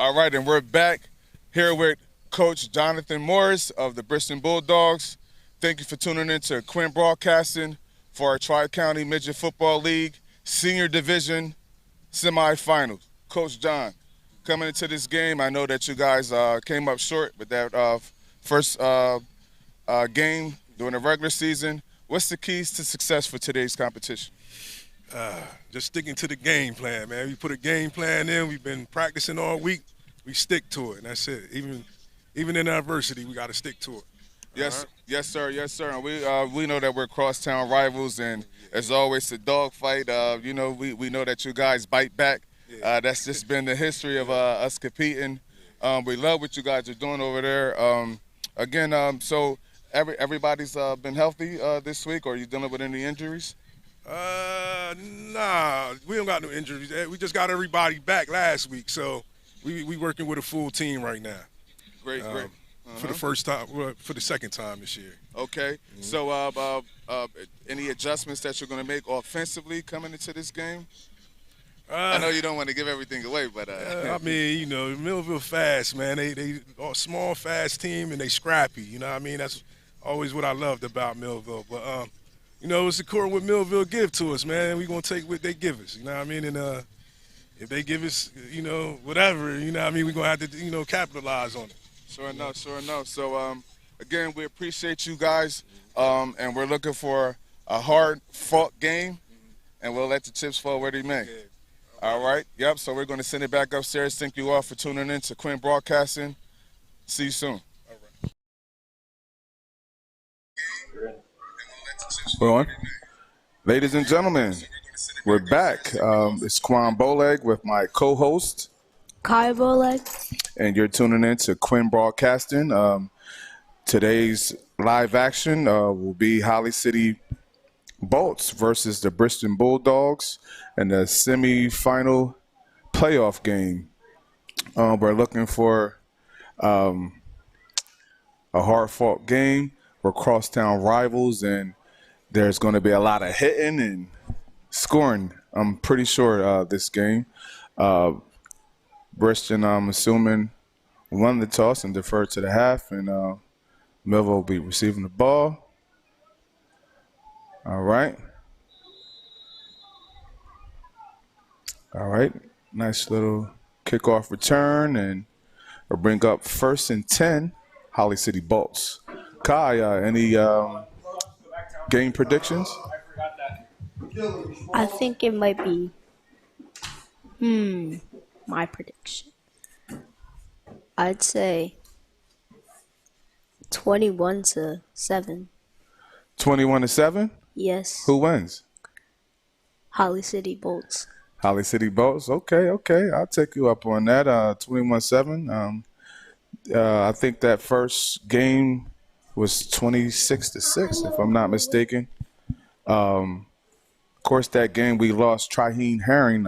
All right, and we're back here with Coach Jonathan Morris of the Bridgeton Bulldogs. Thank you for tuning in to Quinn Broadcasting for our Tri-County Midget Football League Senior Division semifinals. Coach John, coming into this game, I know that you guys came up short with that first game during the regular season. What's the keys to success for today's competition? Just sticking to the game plan, man. We put a game plan in. We've been practicing all week. We stick to it, and that's it. Even in adversity, we got to stick to it. Yes, yes, sir, yes, sir. And we know that we're crosstown rivals, and as always, a dogfight. We know that you guys bite back. That's just been the history of us competing. We love what you guys are doing over there. So everybody's been healthy this week, or are you dealing with any injuries? Nah, we don't got no injuries. We just got everybody back last week, so we working with a full team right now. Great. For the first time, for the second time this year. Okay. Mm-hmm. So, any adjustments that you're going to make offensively coming into this game? I know you don't want to give everything away, but I mean, Millville fast, man. They a small, fast team, and they scrappy. You know what I mean? That's always what I loved about Millville. But it's according what Millville give to us, man. We're gonna take what they give us. You know what I mean? And if they give us, whatever, we're gonna have to, capitalize on it. Sure enough. So, again, we appreciate you guys, and we're looking for a hard-fought game, and we'll let the chips fall where they may. All right? Yep, so we're going to send it back upstairs. Thank you all for tuning in to Quinn Broadcasting. See you soon. All right. We're on. Ladies and gentlemen, we're back. It's Quan Boleg with my co-host, Kai Boleg. And you're tuning in to Quinn Broadcasting. Today's live action will be Holly City Bolts versus the Bridgeton Bulldogs in the semifinal playoff game. We're looking for a hard-fought game. We're crosstown rivals, and there's going to be a lot of hitting and scoring, I'm pretty sure, this game. Bridgeton, I'm assuming, won the toss and deferred to the half, and Millville will be receiving the ball. All right. Nice little kickoff return, and we'll bring up 1st and 10, Holly City Bolts. Kai, any game predictions? I think it might be my prediction. I'd say 21-7. 21-7? Yes. Who wins? Holly City Bolts. Holly City Bolts. Okay. I'll take you up on that. 21-7. I think that first game was 26-6, if I'm not mistaken. Of course, that game we lost Traheen Herring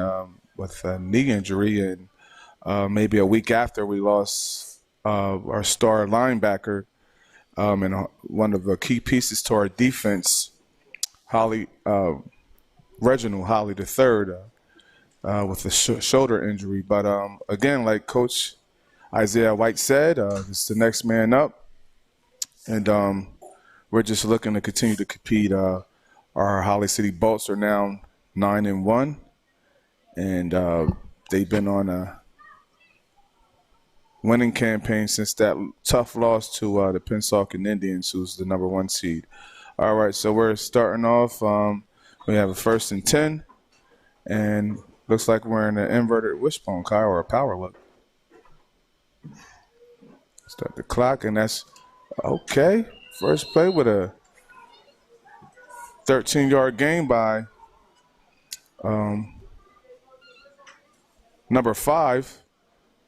with a knee injury, and maybe a week after we lost our star linebacker and one of the key pieces to our defense, Reginald Holly III, with a shoulder injury. But again, like Coach Isaiah White said, it's the next man up, and we're just looking to continue to compete. Our Holly City Bolts are now 9-1, and they've been on a winning campaign since that tough loss to the Pennsauken Indians, who's the number 1 seed. All right, so we're starting off. We have a 1st and 10, and looks like we're in an inverted wishbone, Kai, or a power look. Start the clock, and that's okay. First play with a 13-yard gain by number 5,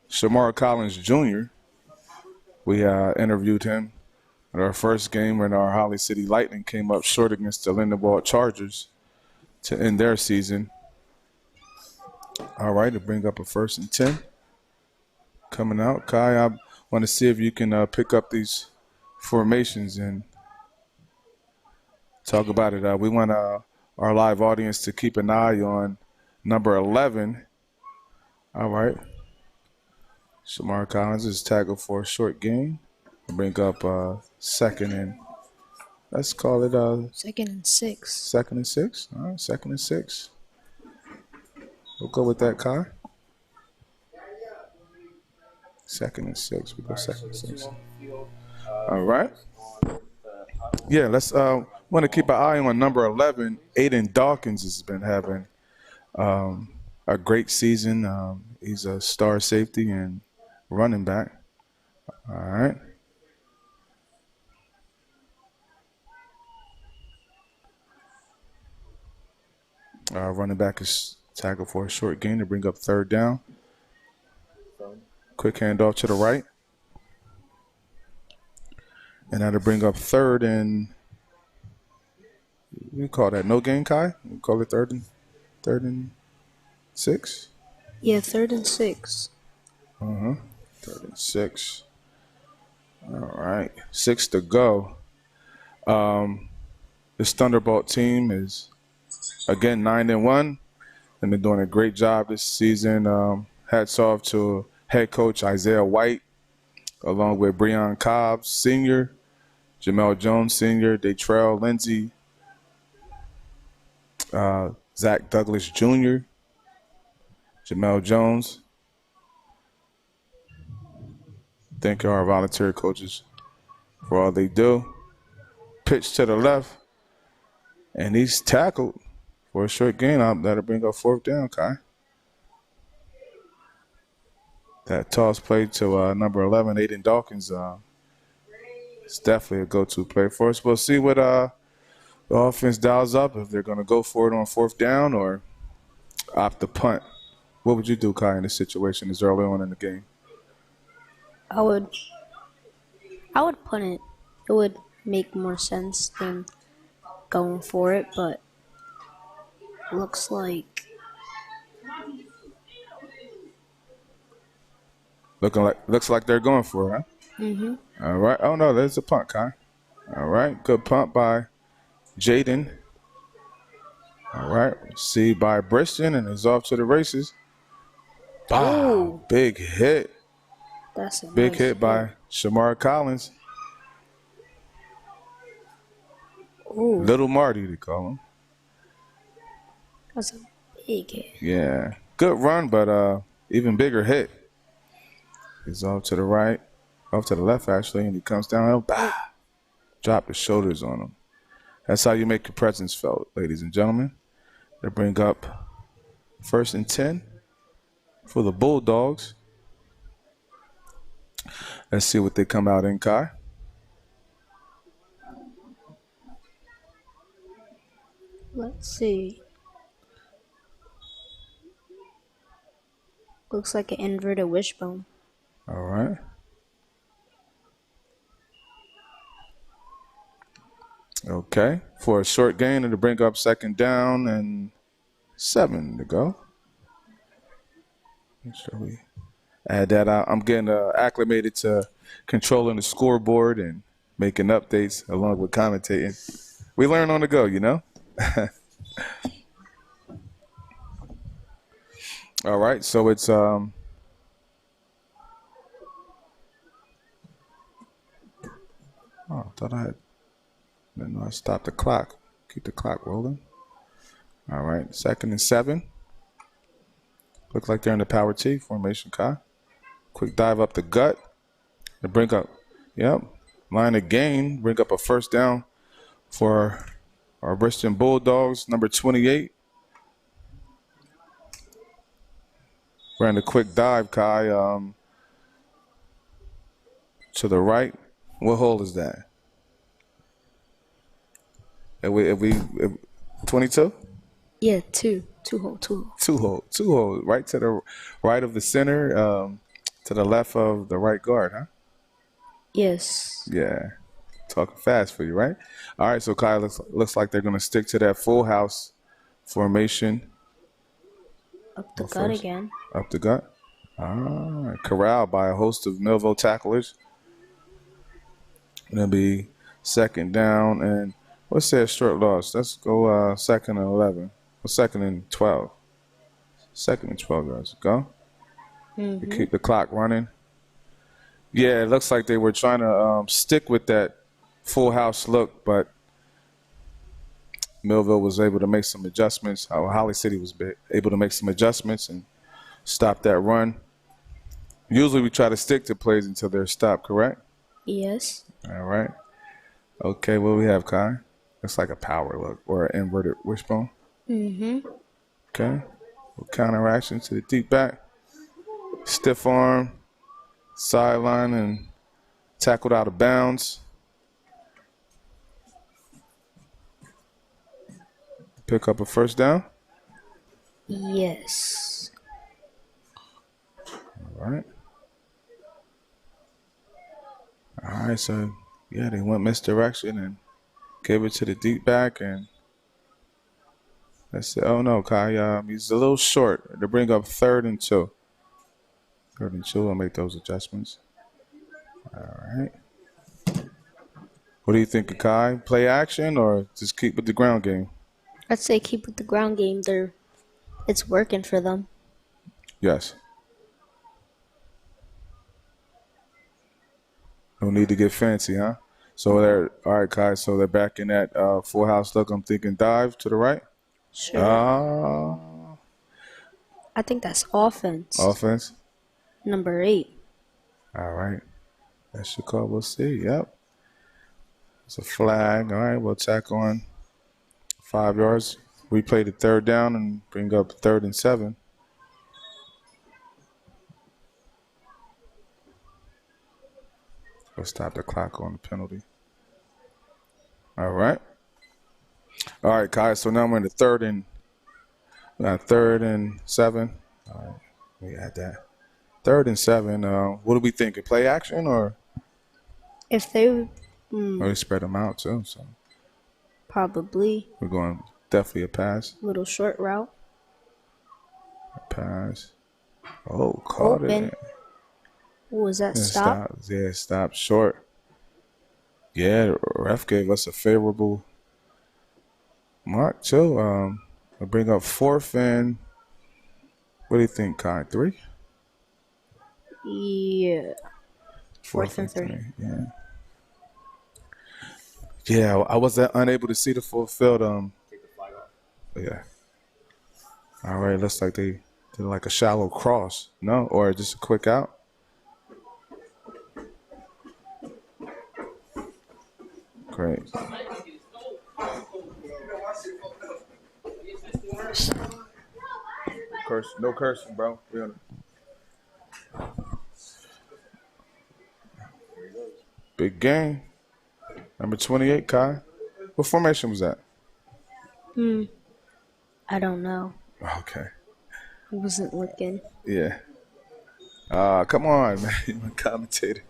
Shamar Collins Jr. We interviewed him at our first game when our Holly City Lightning came up short against the Lindenwold Chargers to end their season. All right, to bring up a 1st and 10. Coming out. Kai, I want to see if you can pick up these formations and talk about it. We want our live audience to keep an eye on number 11. All right. Shamar Collins is tackled for a short gain. Bring up second and let's call it 2nd and 6. second and 6. All right, 2nd and 6. We'll go with that, Kai. 2nd and 6. We go 2nd and 6. All right. Yeah, let's want to keep an eye on number 11. Aiden Dawkins has been having a great season. He's a star safety and running back. All right. Running back is tackled for a short gain to bring up 3rd down. Quick handoff to the right. And that'll bring up 3rd and we call that no gain, Kai? We call it 3rd and 6? Yeah, 3rd and 6. 3rd and 6. All right. 6 to go. This Thunderbolt team is again 9-1. They've been doing a great job this season. Hats off to head coach Isaiah White, along with Breon Cobbs Sr., Jamel Jones Sr., Datrell Lindsey, Zach Douglas Jr., Jamel Jones. Thank our volunteer coaches for all they do. Pitch to the left, and he's tackled for a short gain. That'll bring up 4th down, Kai. That toss play to number 11, Aiden Dawkins, it's definitely a go-to play for us. We'll see what the offense dials up, if they're going to go for it on 4th down or opt the punt. What would you do, Kai, in this situation this early on in the game? I would punt it. It would make more sense than going for it, but looks like looks like they're going for it, huh? All right. Oh no, there's a punt, Kai. All right, good punt by Jaden. All right, received by Bridgeton and is off to the races. Wow, big hit. that's a Big nice hit by Shamar Collins. Ooh, Little Marty, they call him. that's a big hit. Yeah, good run, but even bigger hit. He's off to the right, off to the left actually, and he comes down. Bah! Drop his shoulders on him. That's how you make your presence felt, ladies and gentlemen. They bring up 1st and 10 for the Bulldogs. Let's see what they come out in, Kai. Let's see. Looks like an inverted wishbone. All right. Okay. For a short gain, it'll bring up 2nd down and 7 to go. Make sure we add that out. I'm getting acclimated to controlling the scoreboard and making updates along with commentating. We learn on the go, you know? All right, so it's I thought I had. No, I stopped the clock. Keep the clock rolling. All right, 2nd and 7. Look like they're in the power T formation, Kai. Quick dive up the gut. To bring up, line of gain. Bring up a 1st down for our Bridgeton Bulldogs, number 28. Ran a quick dive, Kai, to the right. What hole is that? If we 22? Yeah, two hole. Two hole, right to the right of the center, to the left of the right guard, huh? Yes. Yeah, talking fast for you, right? All right, so Kai, looks like they're going to stick to that full house formation. Up the gut again. Up the gut. All right, corralled by a host of Millville tacklers. It'll be 2nd down and let's say a short loss. Let's go 2nd and 11. Or 2nd and 12. 2nd and 12 yards. Go. You keep the clock running. Yeah, it looks like they were trying to stick with that full house look, but Millville was able to make some adjustments. Holly City was able to make some adjustments and stop that run. Usually we try to stick to plays until they're stopped, correct? Yes. All right. Okay, what do we have, Kai? Looks like a power look or an inverted wishbone. Mm-hmm. Okay. Counteraction to the deep back. Stiff arm, sideline, and tackled out of bounds. Pick up a first down. Yes. All right. All right, so, yeah, they went misdirection and gave it to the deep back. And that's it. Oh, no, Kai, he's a little short to bring up 3rd and 2. 3rd and 2, I'll make those adjustments. All right. What do you think, Kai? Play action or just keep with the ground game? I'd say keep with the ground game. It's working for them. Yes. No need to get fancy, huh? So they're all right, Kai. So they're back in that full house look. I'm thinking dive to the right. Sure. I think that's offense. Offense. Number 8. All right. That's your call. We'll see. Yep. It's a flag. All right. We'll tack on 5 yards. We play the 3rd down and bring up 3rd and 7. We'll stop the clock on the penalty. All right. All right, Kai. So now we're in the 3rd and 7. All right. We had that. 3rd and 7. What do we think? Play action or? If they Or we spread them out too. So probably we're going definitely a pass. little short route. Pass. Oh, caught Open. it. Was that Yeah, stop? Yeah, stop short. Yeah, the ref gave us a favorable mark too. We'll bring up 4th and what do you think, Kai? 3? Yeah. 4th and 3. Yeah. Yeah, I was unable to see the full field. Take the flag off. Yeah. All right, looks like they did like a shallow cross. No, or just a quick out. Great. No cursing, bro. Big game. Number 28, Kai. What formation was that? I don't know. Okay. I wasn't looking. Yeah. Come on, man. You're a commentator.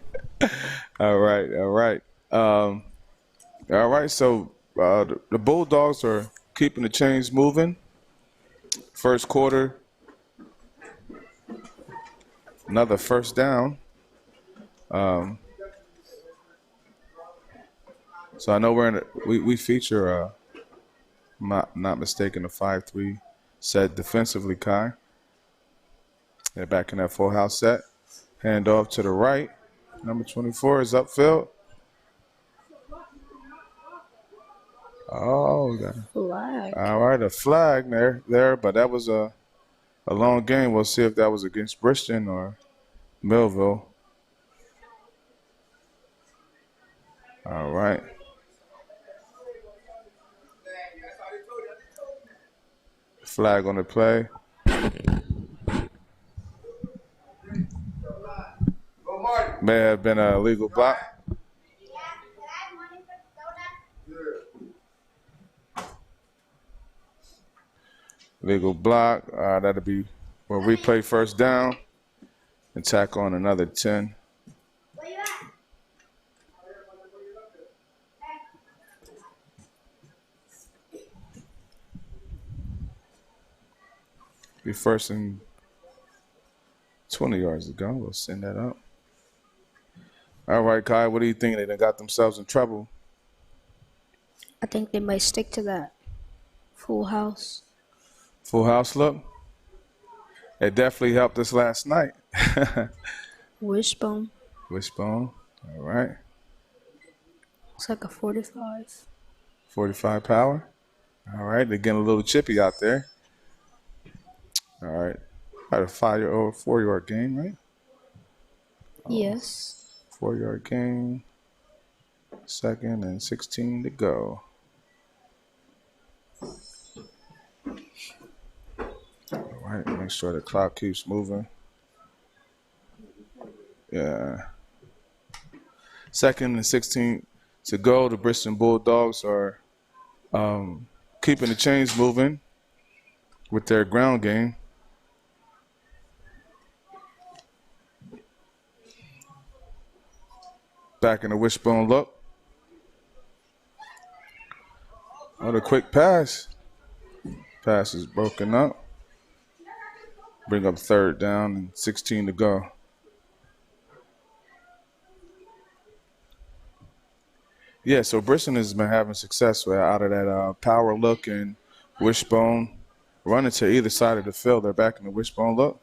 All right. All right. So the Bulldogs are keeping the chains moving. First quarter, another first down. So I know we feature, not mistaken, a 5-3 set defensively, Kai. They're back in that full house set. Hand off to the right. Number 24 is upfield. Oh, we got it. Flag. All right, a flag there, but that was a long game. We'll see if that was against Bridgeton or Millville. All right. Flag on the play. May have been a legal block. Legal block. That'll be, we'll replay first down and tack on another 10. Be first and 20 yards to go. We'll send that up. All right, Kai, what do you think? They done got themselves in trouble. I think they might stick to that. Full house. Full house look. It definitely helped us last night. Wishbone. Wishbone. All right. Looks like a 45. 45 power. All right. They're getting a little chippy out there. All right. About a 4-yard gain, right? Yes. 4-yard gain. 2nd and 16 to go. All right. Make sure the clock keeps moving. Yeah. 2nd and 16 to go. The Bridgeton Bulldogs are keeping the chains moving with their ground game. Back in the wishbone look. What a quick pass. Pass is broken up. Bring up 3rd down and 16 to go. Yeah, so Bridgeton has been having success out of that power look and wishbone. Running to either side of the field. They're back in the wishbone look.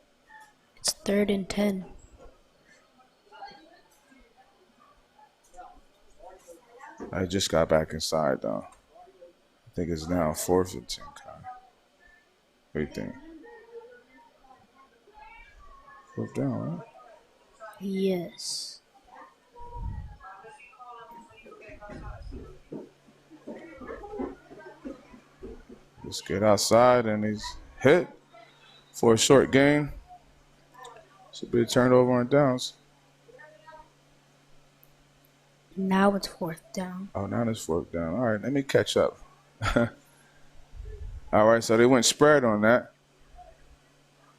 It's 3rd and 10. I just got back inside, though. I think it's now 4th and 10, Kai. What do you think? 4th down, right? Yes. Let's get outside, and he's hit for a short gain. Should be a turnover on downs. Now it's 4th down. Oh, now it's 4th down. All right, let me catch up. All right, so they went spread on that.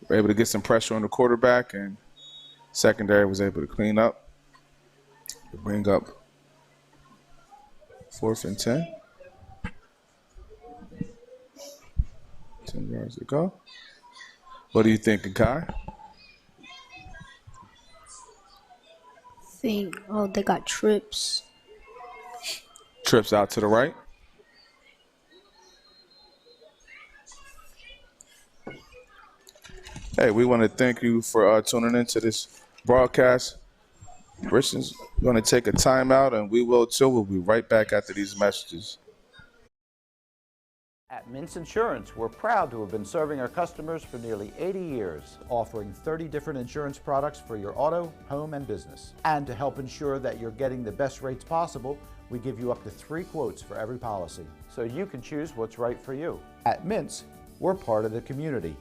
Were able to get some pressure on the quarterback, and secondary was able to clean up. To bring up 4th and 10. 10 yards to go. What are you thinking, Kai? They got trips. Trips out to the right. Hey, we want to thank you for tuning into this broadcast. Bridgeton's going to take a timeout, and we will too. We'll be right back after these messages. At Mintz Insurance, we're proud to have been serving our customers for nearly 80 years, offering 30 different insurance products for your auto, home, and business. And to help ensure that you're getting the best rates possible, we give you up to 3 quotes for every policy, so you can choose what's right for you. At Mintz, we're part of the community,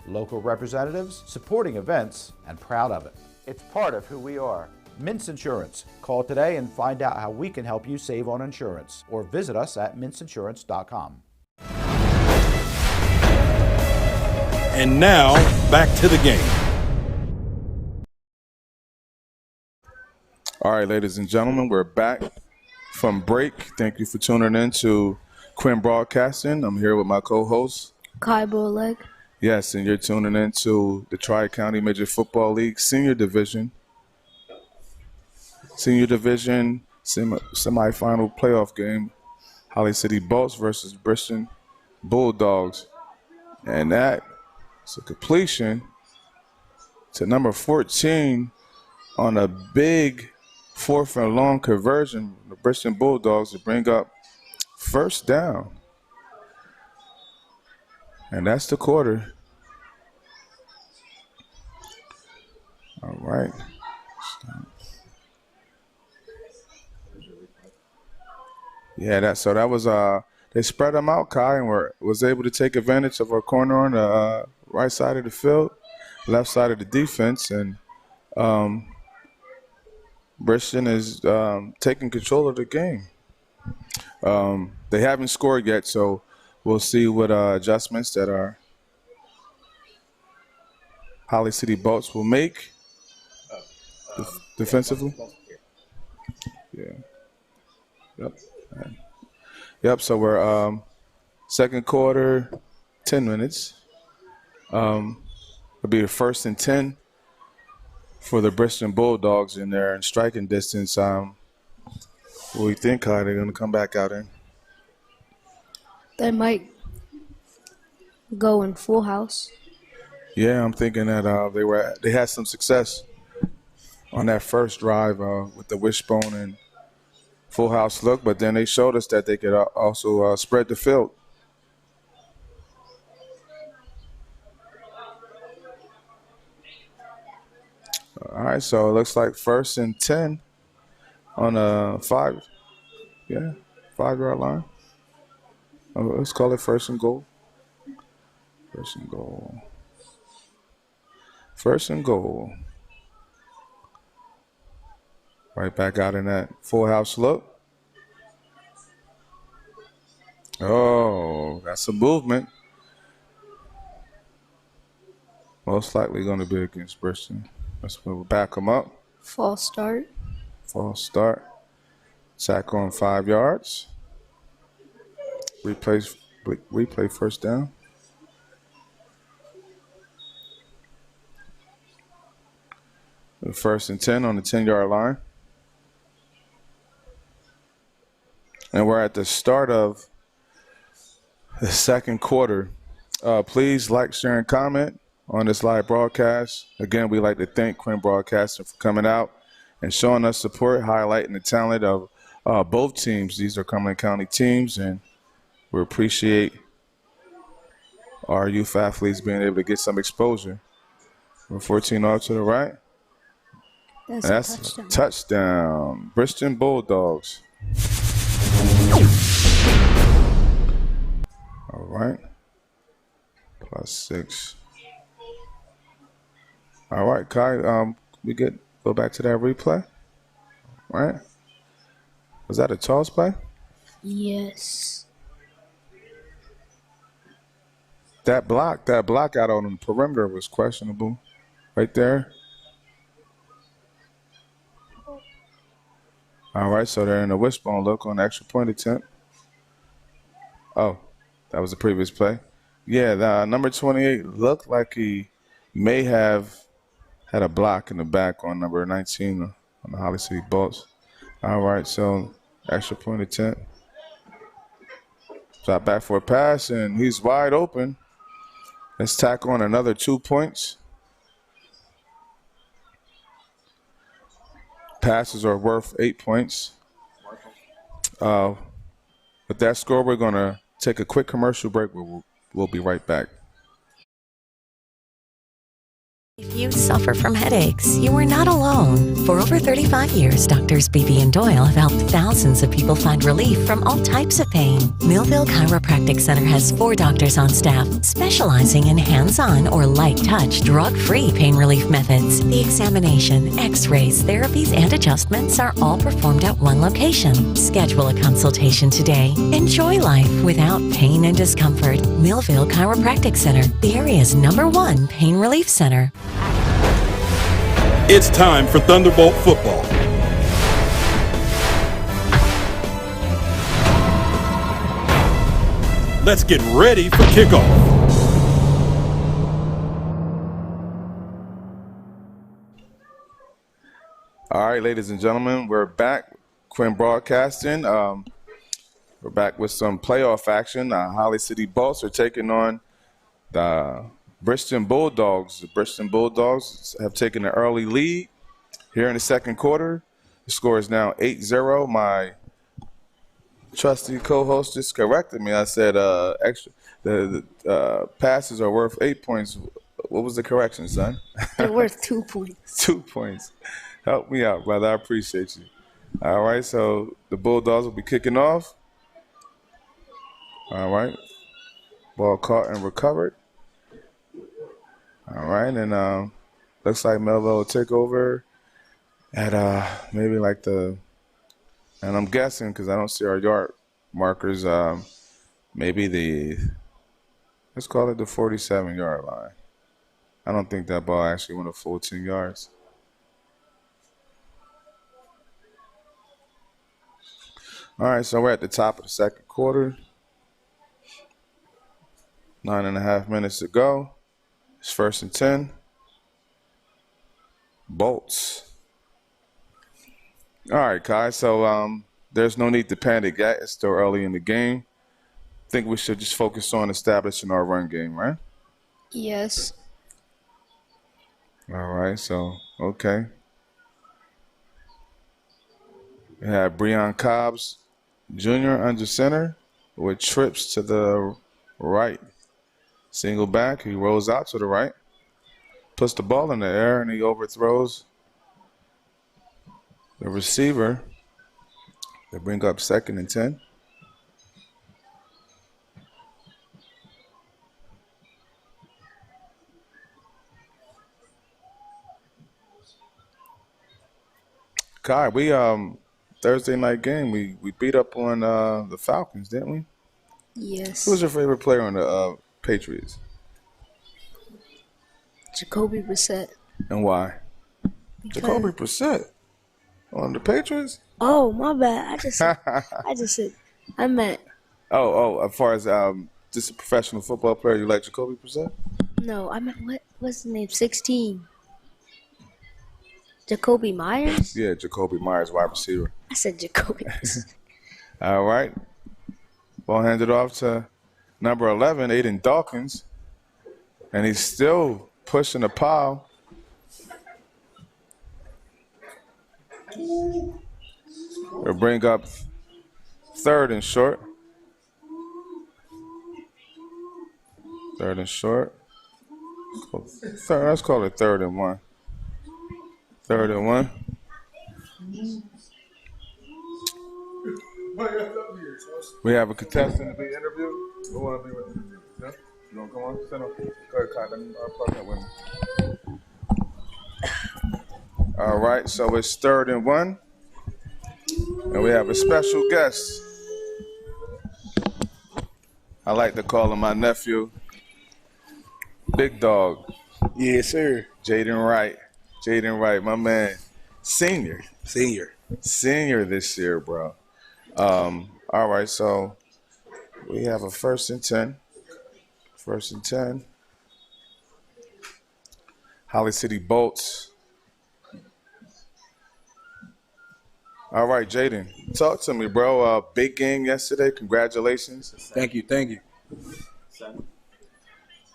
local representatives, supporting events, and proud of it. It's part of who we are. Mintz Insurance. Call today and find out how we can help you save on insurance, or visit us at mintzinsurance.com. And now, back to the game. All right, ladies and gentlemen, we're back from break. Thank you for tuning in to Quinn Broadcasting. I'm here with my co-host, Kai Bowleg. Yes, and you're tuning in to the Tri-County Major Football League Senior Division semifinal playoff game. Holly City Bolts versus Bridgeton Bulldogs. And that is a completion to number 14 on a big 4th and long conversion. The Bridgeton Bulldogs to bring up 1st down. And that's the quarter. All right. Yeah, that was they spread them out, Kai, and was able to take advantage of our corner on the right side of the field, left side of the defense, and Bridgeton is taking control of the game. They haven't scored yet, so we'll see what adjustments that our Holly City Bolts will make defensively. Yeah. Yep. Yep. So we're second quarter, 10 minutes. It'll be the 1st and 10 for the Bridgeton Bulldogs, and they're in striking distance. What do you think, Kai? They're going to come back out in? They might go in full house. Yeah, I'm thinking that they had some success on that first drive with the wishbone and full house look, but then they showed us that they could also spread the field. All right, so it looks like 1st and 10 on a 5-yard line. Let's call it 1st and goal. 1st and goal. 1st and goal. Right back out in that full house look. Oh, that's a movement. Most likely going to be against Bridgeton. Let's back them up. False start. False start. Sack on 5 yards. Replay first down. The 1st and 10 on the 10-yard line. And we're at the start of the second quarter. Please like, share, and comment on this live broadcast. Again, we'd like to thank Quinn Broadcasting for coming out and showing us support, highlighting the talent of both teams. These are Cumberland County teams, and we appreciate our youth athletes being able to get some exposure. We're 14 off to the right. That's a touchdown. Bridgeton Bulldogs. All right. +6. All right, Kai. We go back to that replay. All right. Was that a toss play? Yes. That block out on the perimeter was questionable. Right there. All right, so they're in a wishbone look on the extra point attempt. Oh, that was the previous play. Yeah, the number 28 looked like he may have had a block in the back on number 19 on the Holly City Bolts. All right, so extra point attempt. Drop back for a pass, and he's wide open. Let's tack on another 2 points. Passes are worth 8 points. With that score, we're going to take a quick commercial break. We'll be right back. If you suffer from headaches, you are not alone. For over 35 years, Doctors Beebe and Doyle have helped thousands of people find relief from all types of pain. Millville Chiropractic Center has 4 doctors on staff specializing in hands-on or light-touch, drug-free pain relief methods. The examination, x-rays, therapies, and adjustments are all performed at one location. Schedule a consultation today. Enjoy life without pain and discomfort. Millville Chiropractic Center, the area's #1 pain relief center. It's time for Thunderbolt football. Let's get ready for kickoff. All right, ladies and gentlemen, we're back. Quinn Broadcasting. We're back with some playoff action. Holly City Bolts are taking on the Bridgeton Bulldogs. The Bridgeton Bulldogs have taken an early lead here in the second quarter. The score is now 8-0. My trusty co-host just corrected me. I said the passes are worth 8 points. What was the correction, son? They're worth 2 points. 2 points. Help me out, brother. I appreciate you. All right, so the Bulldogs will be kicking off. All right. Ball caught and recovered. All right, and looks like Millville will take over at maybe like and I'm guessing because I don't see our yard markers, maybe let's call it the 47-yard line. I don't think that ball actually went a full 10 yards. All right, so we're at the top of the second quarter. 9.5 minutes to go. It's 1st and 10. Bolts. All right, Kai. So there's no need to panic yet. It's still early in the game. I think we should just focus on establishing our run game, right? Yes. All right. So, okay. We have Breon Cobbs Jr. under center with trips to the right. Single back, he rolls out to the right, puts the ball in the air, and he overthrows the receiver. They bring up 2nd and 10. Kai, we Thursday night game, we beat up on the Falcons, didn't we? Yes. Who was your favorite player on the Patriots? Jacoby Brissett. And why? Because- Jacoby Brissett on the Patriots? Oh, my bad. I just said. I meant. As far as just a professional football player, you like Jacoby Brissett? No, I meant what's his name? 16. Jacoby Myers? Yeah, Jacoby Myers, wide receiver. I said Jacoby. All right. Ball handed off to number 11, Aiden Dawkins. And he's still pushing the pile. They'll bring up 3rd and short. 3rd and short. Let's call it 3rd and 1. 3rd and 1. We have a contestant to be interviewed. Who want to be with you? Yeah? You want to come on? Sit up. Go ahead, Kai. Let me plug in with me. All right, so it's 3rd and 1. And we have a special guest. I like to call him my nephew, Big Dog. Yes, sir. Jaden Wright. Jaden Wright, my man. Senior this year, bro. All right, so we have a 1st and 10. 1st and 10. Holly City Bolts. All right, Jaden, talk to me, bro. Big game yesterday. Congratulations. Thank you.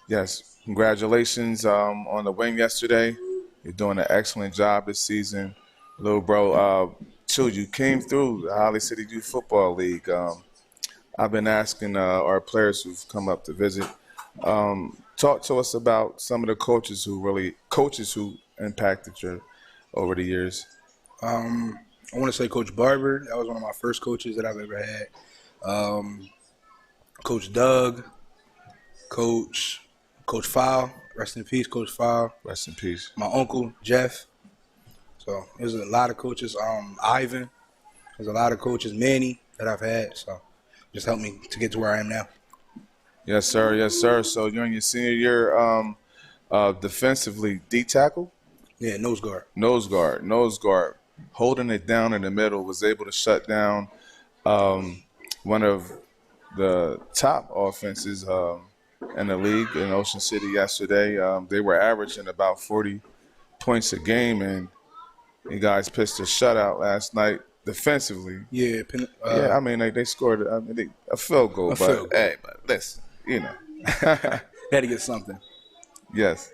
Yes, congratulations on the win yesterday. You're doing an excellent job this season. Little bro, you came through the Holly City Youth Football League. I've been asking our players who've come up to visit, talk to us about some of the coaches who impacted you over the years. I want to say Coach Barber. That was one of my first coaches that I've ever had. Coach Doug, Coach Fowle. Rest in peace, Coach Fowle. Rest in peace. My uncle, Jeff. So there's a lot of coaches. Ivan. There's a lot of coaches. Manny that I've had. So just helped me to get to where I am now. Yes, sir. Yes, sir. So you're in your senior year defensively, D tackle? Yeah, nose guard. Nose guard. Holding it down in the middle, was able to shut down one of the top offenses in the league in Ocean City yesterday. They were averaging about 40 points a game, and you guys pitched a shutout last night defensively. Yeah. I mean, they scored a field goal. Hey, but listen, you know. Had to get something. Yes.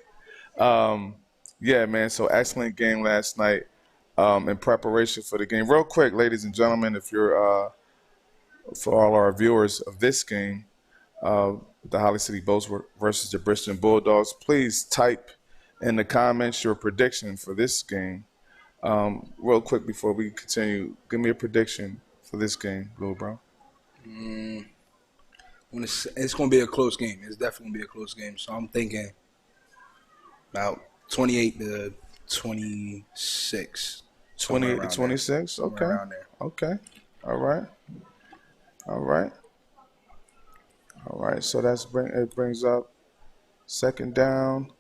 Yeah, man, so excellent game last night in preparation for the game. Real quick, ladies and gentlemen, if you're for all our viewers of this game, the Holly City Bolts versus the Bridgeton Bulldogs, please type in the comments your prediction for this game. Real quick before we continue, give me a prediction for this game, little bro. It's going to be a close game. It's definitely going to be a close game. So I'm thinking about 28 to 26. 28 to 26? Okay. Around there. Okay. All right. So it brings up second down.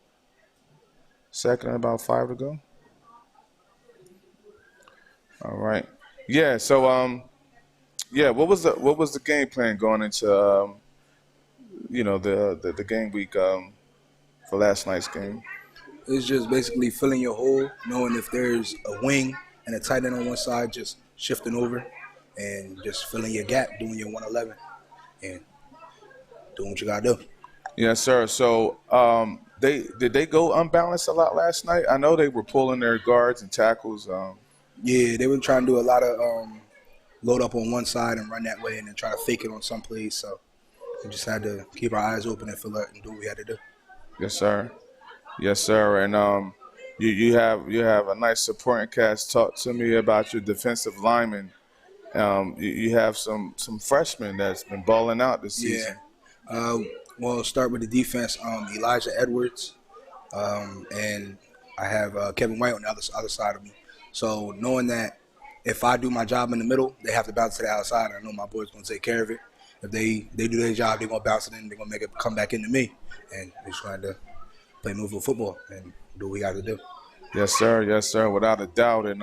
Second and about 5 to go. All right. Yeah. So what was the game plan going into the game week for last night's game? It's just basically filling your hole, knowing if there's a wing and a tight end on one side, just shifting over and just filling your gap, doing your 111 and doing what you gotta do. Yes, sir. So did they go unbalanced a lot last night? I know they were pulling their guards and tackles. Yeah, they were trying to do a lot of load up on one side and run that way, and then try to fake it on some plays. So we just had to keep our eyes open and fill out and do what we had to do. Yes, sir. Yes, sir. And you have a nice supporting cast. Talk to me about your defensive linemen. You have some freshmen that's been balling out this season. Yeah. Well, start with the defense. Elijah Edwards, and I have Kevin White on the other side of me. So knowing that if I do my job in the middle, they have to bounce to the outside. I know my boys going to take care of it. If they do their job, they're going to bounce it in. They're going to make it come back into me. And we're just trying to play Millville football and do what we got to do. Yes, sir. Yes, sir. Without a doubt. And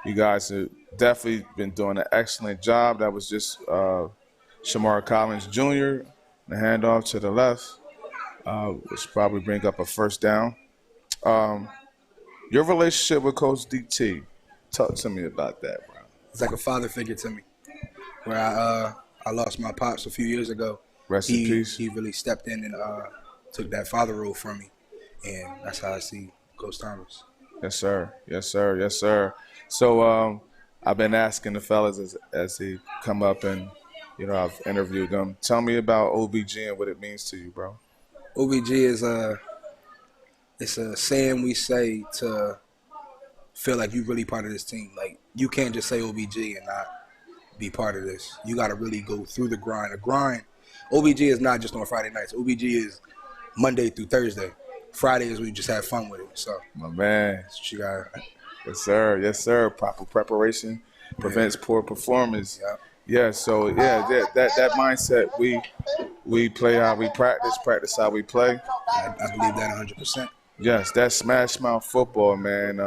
you guys have definitely been doing an excellent job. That was just Shamar Collins Jr., the handoff to the left, which probably bring up a first down. Your relationship with Coach DT, talk to me about that, bro. It's like a father figure to me. Where I lost my pops a few years ago. Rest in peace. He really stepped in and took that father role from me, and that's how I see Coach Thomas. Yes, sir. Yes, sir. Yes, sir. So I've been asking the fellas as they come up and, I've interviewed them. Tell me about OBG and what it means to you, bro. OBG is it's a saying we say to feel like you're really part of this team. Like, you can't just say OBG and not be part of this. You got to really go through the grind. The grind, OBG is not just on Friday nights. OBG is Monday through Thursday. Friday is we just have fun with it. So, my man. That's what you got. Yes, sir. Yes, sir. Proper preparation prevents poor performance. Yeah. So that mindset. We play how we practice how we play. I believe that 100%. Yes, that's smash mouth football, man.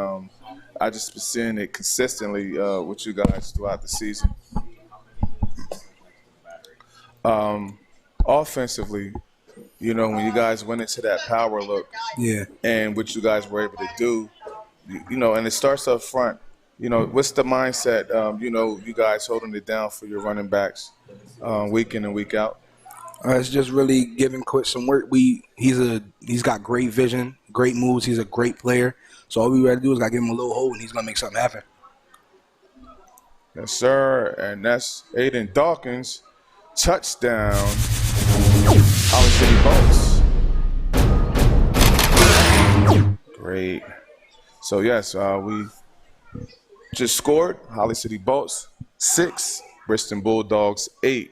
I just been seeing it consistently with you guys throughout the season. Offensively, when you guys went into that power look, and what you guys were able to do, and it starts up front. What's the mindset? You guys holding it down for your running backs, week in and week out. It's just really giving Quit some work. He's got great vision, great moves. He's a great player. So all we got to do is give him a little hole, and he's gonna make something happen. Yes, sir. And that's Aiden Dawkins, touchdown. Holly City Bolts. Great. So yes, we just scored. Holly City Bolts 6, Bridgeton Bulldogs 8.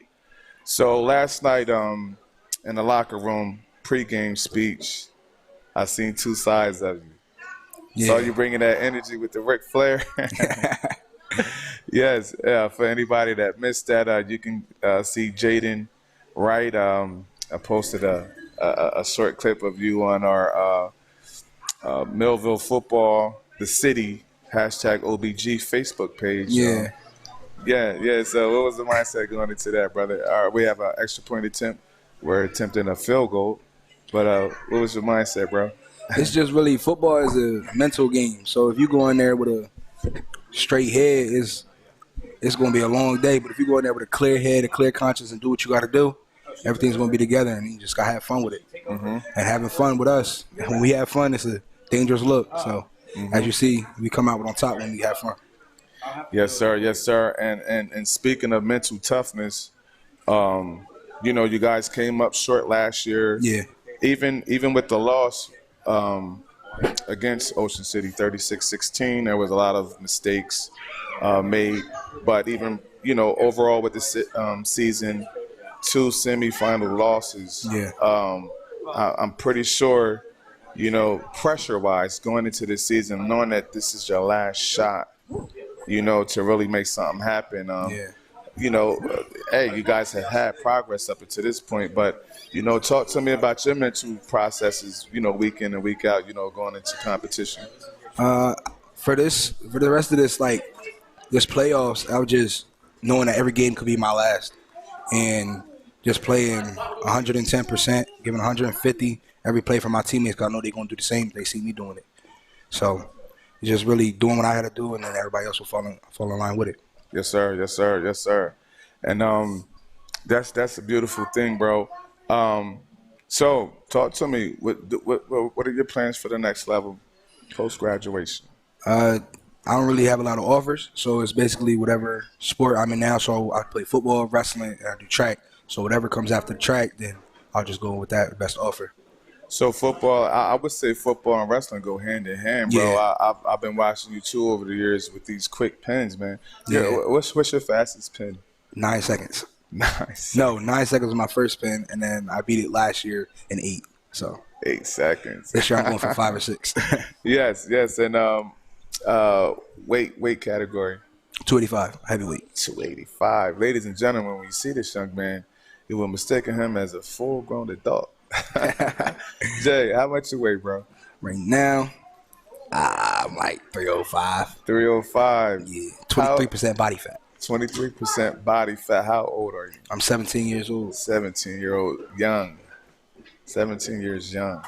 So last night in the locker room, pregame speech, I seen two sides of you. Yeah. Saw you bringing that energy with the Ric Flair. Yes, for anybody that missed that, you can see Jaden Wright. I posted a short clip of you on our Millville Football, the City, #OBG Facebook page. Yeah. Yeah. So what was the mindset going into that, brother? We have an extra point attempt. We're attempting a field goal. But what was your mindset, bro? It's just really, football is a mental game. So if you go in there with a straight head, it's going to be a long day. But if you go in there with a clear head, a clear conscience, and do what you got to do, everything's going to be together, and you just got to have fun with it. And having fun with us, and when we have fun, it's a dangerous look. So as you see, we come out on top when we have fun. Yes, sir. Yes, sir. And speaking of mental toughness, you guys came up short last year. Yeah. Even with the loss against Ocean City, 36-16, there was a lot of mistakes made. But even, overall with the season, 2 semifinal losses. Yeah. I'm pretty sure, pressure-wise, going into this season, knowing that this is your last shot, to really make something happen. Hey, you guys have had progress up until this point, but, talk to me about your mental processes, week in and week out, going into competition. For the rest of this, this playoffs, I was just knowing that every game could be my last, and just playing 110%, giving 150 every play for my teammates, because I know they're going to do the same if they see me doing it. So just really doing what I had to do, and then everybody else will fall in line with it. Yes, sir. Yes, sir. Yes, sir. And that's a beautiful thing, bro. So talk to me. What are your plans for the next level post graduation? I I don't really have a lot of offers, so it's basically whatever sport I'm in now. So I play football, wrestling, and I do track. So whatever comes after the track, then I'll just go with that best offer. So football, I would say football and wrestling go hand in hand, bro. Yeah. I've been watching you too over the years with these quick pins, man. Yeah. What's your fastest pin? 9 seconds. Nice. No, 9 seconds was my first pin, and then I beat it last year in 8. So 8 seconds. this year I'm going for 5 or 6. Yes, and weight category. 285 heavyweight. 285. Ladies and gentlemen, when you see this young man, you will mistaken him as a full-grown adult. Jay, how much you weigh, bro? Right now, I'm like 305. 305. Yeah, 23% body fat. 23% body fat. How old are you? I'm 17 years old. 17-year-old, young. 17 years young.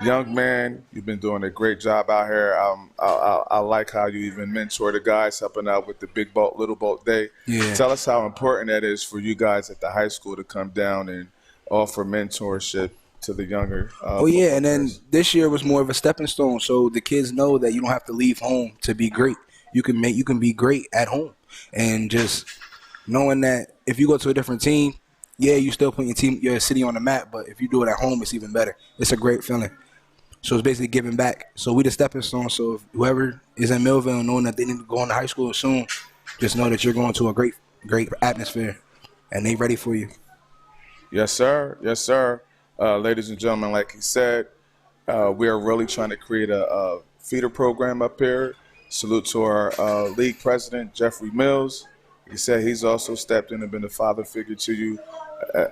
Young man, you've been doing a great job out here. I like how you even mentor the guys, helping out with the big boat, little boat day. Yeah. Tell us how important that is for you guys at the high school to come down and offer mentorship to the younger. Oh yeah, and then this year was more of a stepping stone, so the kids know that you don't have to leave home to be great. You can be great at home, and just knowing that if you go to a different team, yeah, you still put your city on the map, but if you do it at home, it's even better. It's a great feeling. So it's basically giving back. So we the stepping stone. So if whoever is in Millville knowing that they need to go into high school soon, just know that you're going to a great atmosphere, and they ready for you. Yes, sir. Yes, sir. Ladies and gentlemen, like he said, we are really trying to create a feeder program up here. Salute to our league president, Jeffrey Mills. He said he's also stepped in and been a father figure to you,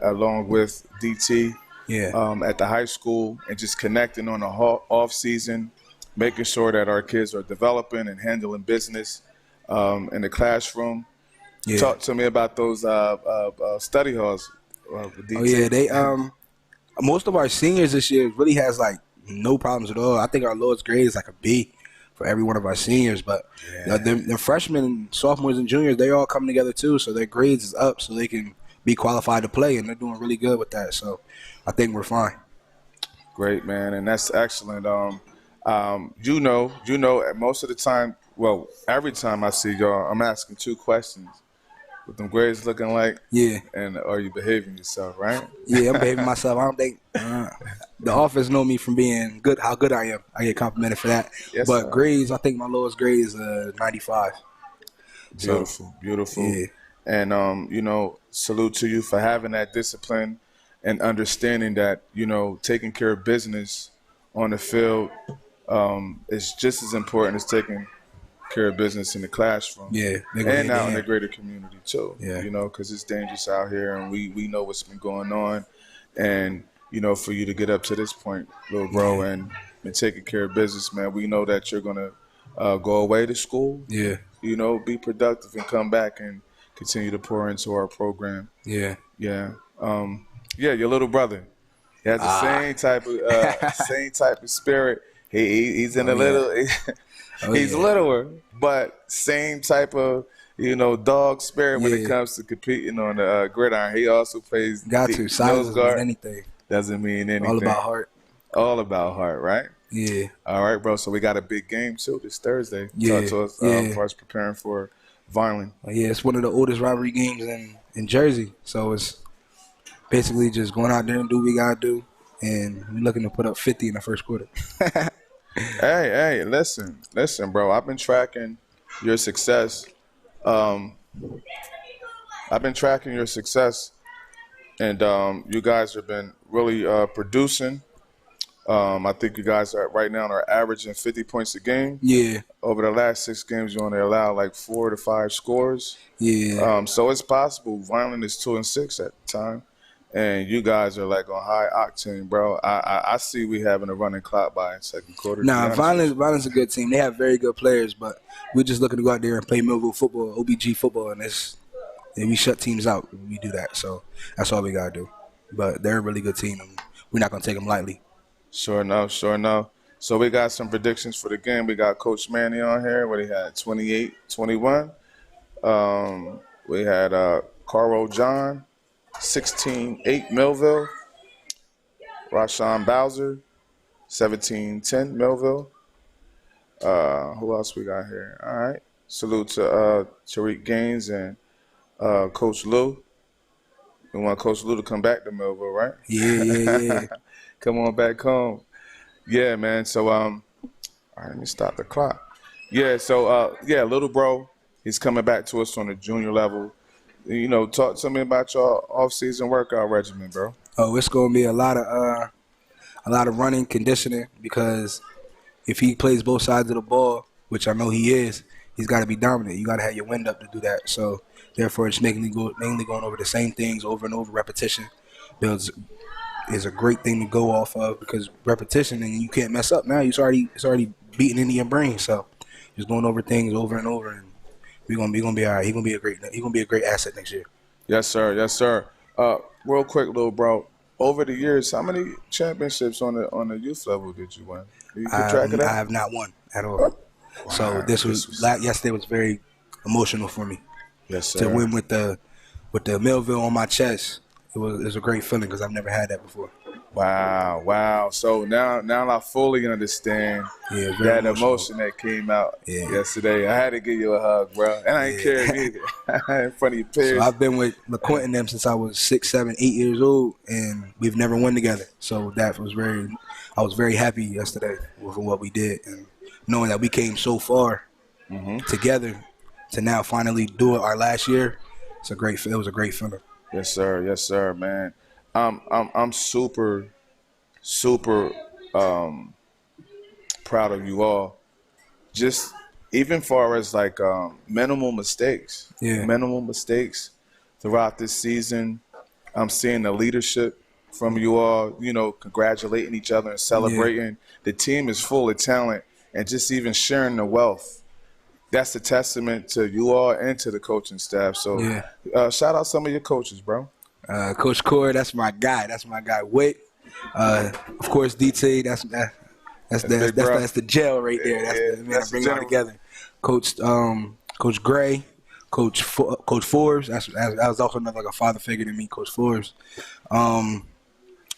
along with DT. Yeah. At the high school, and just connecting on the off season, making sure that our kids are developing and handling business in the classroom. Yeah. Talk to me about those study halls. With DT. Oh yeah, they most of our seniors this year really has like no problems at all. I think our lowest grade is like a B for every one of our seniors, but the freshmen, sophomores, and juniors, they all come together too, so their grades is up, so they can be qualified to play, and they're doing really good with that. So I think we're fine. Great, man, and that's excellent. You know, most of the time, well, every time I see y'all, I'm asking 2 questions. What them grades looking like? Yeah. And are you behaving yourself, right? Yeah, I'm behaving myself. I don't think the office know me from being good, how good I am. I get complimented for that. Yes, but sir. grades, I think my lowest grade is 95. Beautiful. Yeah. And, salute to you for having that discipline and understanding that, taking care of business on the field is just as important as taking care of business in the classroom. Yeah. And out in the greater community, too. Yeah. Because it's dangerous out here, and we know what's been going on. And, for you to get up to this point, little bro, and taking care of business, man, we know that you're going to go away to school. Yeah. Be productive and come back and continue to pour into our program. Yeah. Yeah. Your little brother. He has the same type of spirit. He's in he's littler, but same type of dog spirit when it comes to competing on the gridiron. He also plays size doesn't mean anything. Doesn't mean anything. All about heart. All about heart, right? Yeah. All right, bro. So we got a big game too this Thursday. Yeah. Talk to us for us preparing for Vineland. Yeah, it's one of the oldest rivalry games in Jersey. So it's basically just going out there and do what we gotta do, and we're looking to put up 50 in the first quarter. Hey, listen, bro. I've been tracking your success. And you guys have been really producing. I think you guys right now are averaging 50 points a game. Yeah. Over the last 6 games, you only allow like 4 to 5 scores. Yeah. So it's possible. Vineland is 2-6 at the time, and you guys are like on high octane, bro. I see we having a running clock by second quarter. Nah, Vineland's a good team. They have very good players, but we're just looking to go out there and play Millville football, OBG football, and we shut teams out when we do that. So that's all we gotta do. But they're a really good team, and we're not gonna take them lightly. Sure enough. So we got some predictions for the game. We got Coach Manny on here, where he had 28-21. We had Carl John, 16-8 Millville. Rashawn Bowser, 17-10 Millville. Who else we got here? All right. Salute to Tariq Gaines and Coach Lou. We want Coach Lou to come back to Millville, right? Yeah. Come on back home. Yeah, man. So, all right, let me stop the clock. Yeah, so, little bro, he's coming back to us on the junior level. You know, talk to me about your off-season workout regimen, bro. Oh, it's gonna be a lot of running, conditioning, because if he plays both sides of the ball, which I know he is, he's got to be dominant. You got to have your wind up to do that. So therefore, it's mainly going over the same things over and over. Repetition is a great thing to go off of, because repetition, and you can't mess up. Now it's already beaten into your brain. So just going over things over and over, and we're gonna be all right. He's gonna be a great asset next year. Yes, sir. Yes, sir. Real quick, little bro. Over the years, how many championships on the youth level did you win? Do you keep track of that? I have not won at all. Wow. So yesterday was very emotional for me. Yes, sir. To win with the Millville on my chest, it was a great feeling, because I've never had that before. Wow. So now I fully understand that emotion that came out yesterday. I had to give you a hug, bro. And I ain't care either. In front of your peers. So I've been with LaQuint and them since I was 6, 7, 8 years old, and we've never won together. So I was very happy yesterday with what we did, and knowing that we came so far together to now finally do it our last year. It was a great feeling. Yes, sir, man. I'm super proud of you all. Just even far as like minimal mistakes. Yeah. Minimal mistakes throughout this season. I'm seeing the leadership from you all, you know, congratulating each other and celebrating. Yeah. The team is full of talent, and just even sharing the wealth. That's a testament to you all and to the coaching staff. So shout out some of your coaches, bro. Coach Core, that's my guy. Witt, of course, DT. That's the gel right there. That's the man that bring it all together. Coach Gray, Coach Forbes. That was also another like a father figure to me, Coach Forbes. I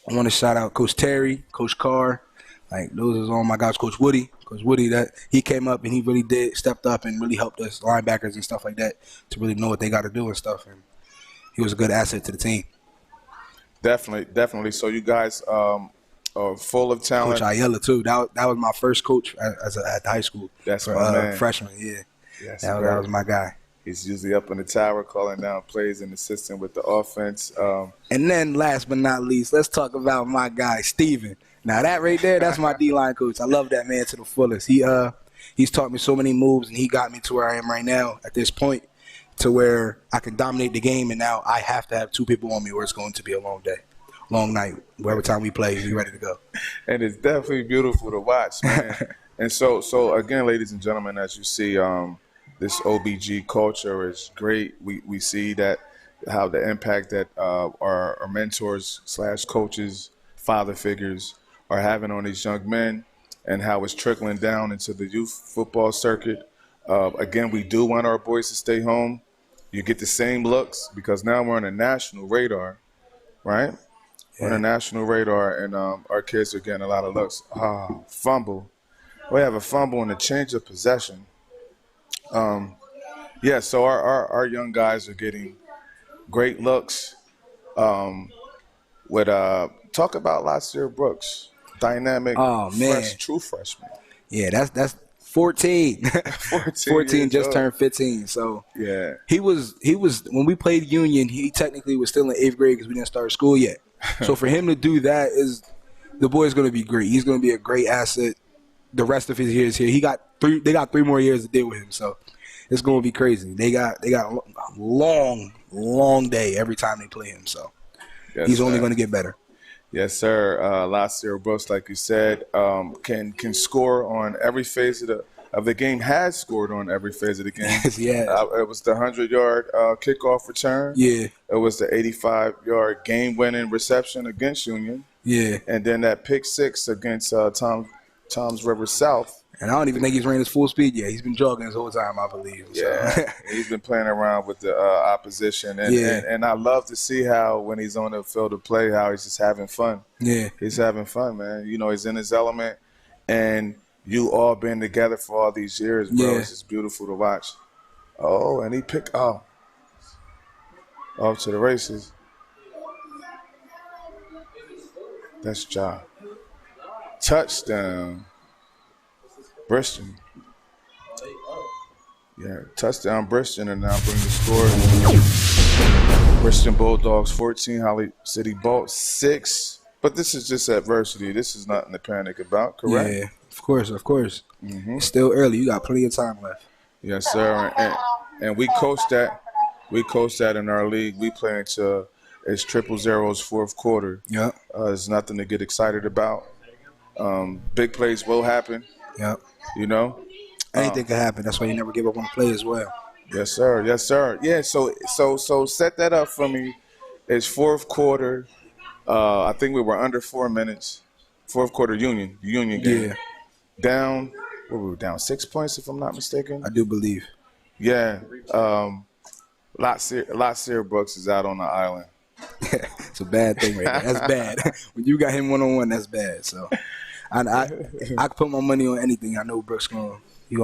want to shout out Coach Terry, Coach Carr. Like, those are all my guys. Coach Woody, that he came up and he really stepped up and really helped us linebackers and stuff like that to really know what they got to do and stuff. And he was a good asset to the team. Definitely. So you guys are full of talent. Coach Ayala too. That was my first coach at high school. That's my man. Freshman. Yeah. Yes, that was my guy. He's usually up in the tower calling down plays and assisting with the offense. And then last but not least, let's talk about my guy, Steven. Now that right there, that's my D-line coach. I love that man to the fullest. He's taught me so many moves, and he got me to where I am right now at this point, to where I can dominate the game, and now I have to have two people on me, or it's going to be a long day, long night. Whatever time we play, we're ready to go. And it's definitely beautiful to watch, man. And so again, ladies and gentlemen, as you see, this OBG culture is great. We see that how the impact that our mentors / coaches, father figures are having on these young men, and how it's trickling down into the youth football circuit. Again, we do want our boys to stay home. You get the same looks, because now we're on a national radar, right? Yeah. We're on a national radar, and our kids are getting a lot of looks. Fumble. We have a fumble and a change of possession. So our young guys are getting great looks. Talk about Latsir Brooks, dynamic, true freshman. Yeah, that's 14. 14 just turned 15. So yeah, he was when we played Union, he technically was still in 8th grade because we didn't start school yet. So for him to do that, the boy's going to be great. He's going to be a great asset the rest of his years here. They got 3 more years to deal with him. So it's going to be crazy. They got a long day every time they play him. So he's only going to get better. Yes, sir. Latsir Brooks, like you said, can score on every phase of the game. Has scored on every phase of the game. Yeah. It was the 100-yard kickoff return. Yeah. It was the 85-yard game-winning reception against Union. Yeah. And then that pick 6 against Toms River South. And I don't even think he's ran his full speed yet. He's been jogging his whole time, I believe. Yeah, he's been playing around with the opposition. And I love to see how when he's on the field of play, how he's just having fun. Yeah. He's having fun, man. You know, he's in his element. And you all been together for all these years, bro. Yeah. It's just beautiful to watch. Oh, and he picked off to the races. That's Ja. Touchdown. Bridgeton. Yeah, touchdown Bridgeton, and now bring the score. Bridgeton Bulldogs 14, Holly City Bolts 6. But this is just adversity. This is nothing to panic about, correct? Yeah, of course. Mm-hmm. It's still early. You got plenty of time left. Yes, sir. And we coach that. We coach that in our league. We play into it's 000's fourth quarter. Yeah. It's nothing to get excited about. Big plays will happen. Yeah. You know. Anything can happen. That's why you never give up on the play as well. Yes, sir. Yes, sir. Yeah. So set that up for me. It's fourth quarter. I think we were under 4 minutes. Fourth quarter Union game. Yeah. Down. We were down 6 points, if I'm not mistaken. I do believe. Yeah. Latsir Brooks is out on the island. It's a bad thing right there. That's bad. When you got him one-on-one, that's bad. So I could put my money on anything. I know Brooks gonna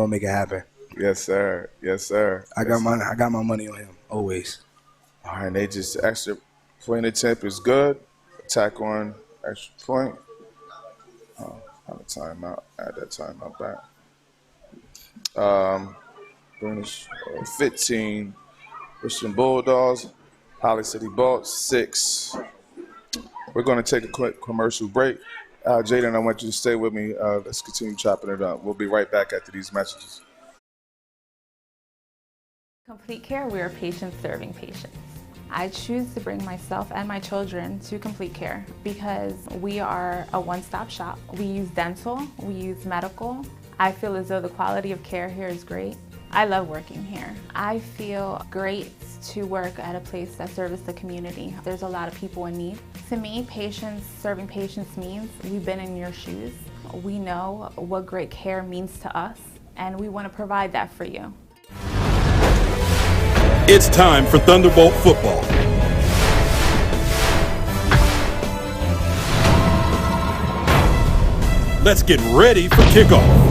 make it happen. Yes, sir. Yes, sir. I got my money on him always. All right, they just extra point attempt is good. Attack on extra point. Oh, have a timeout. Add that timeout back. Bring this 15. Bridgeton Bulldogs, Holly City Bolts 6. We're going to take a quick commercial break. Jaden, I want you to stay with me. Let's continue chopping it up. We'll be right back after these messages. Complete Care, we are patients serving patients. I choose to bring myself and my children to Complete Care because we are a one-stop shop. We use dental, we use medical. I feel as though the quality of care here is great. I love working here. I feel great to work at a place that serves the community. There's a lot of people in need. To me, patients serving patients means we've been in your shoes. We know what great care means to us, and we want to provide that for you. It's time for Thunderbolt football. Let's get ready for kickoff.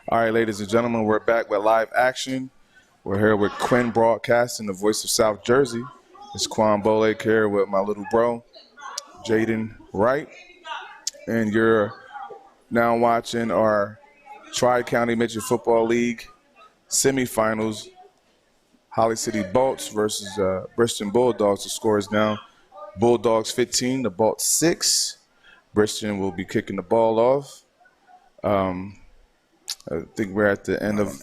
All right, ladies and gentlemen, we're back with live action. We're here with Quinn Broadcasting, the voice of South Jersey. It's Quan Bolek here with my little bro, Jaden Wright. And you're now watching our Tri-County Midget Football League semifinals. Holly City Bolts versus Bridgeton Bulldogs. The score is now Bulldogs 15, the Bolts 6. Bridgeton will be kicking the ball off. I think we're at the end of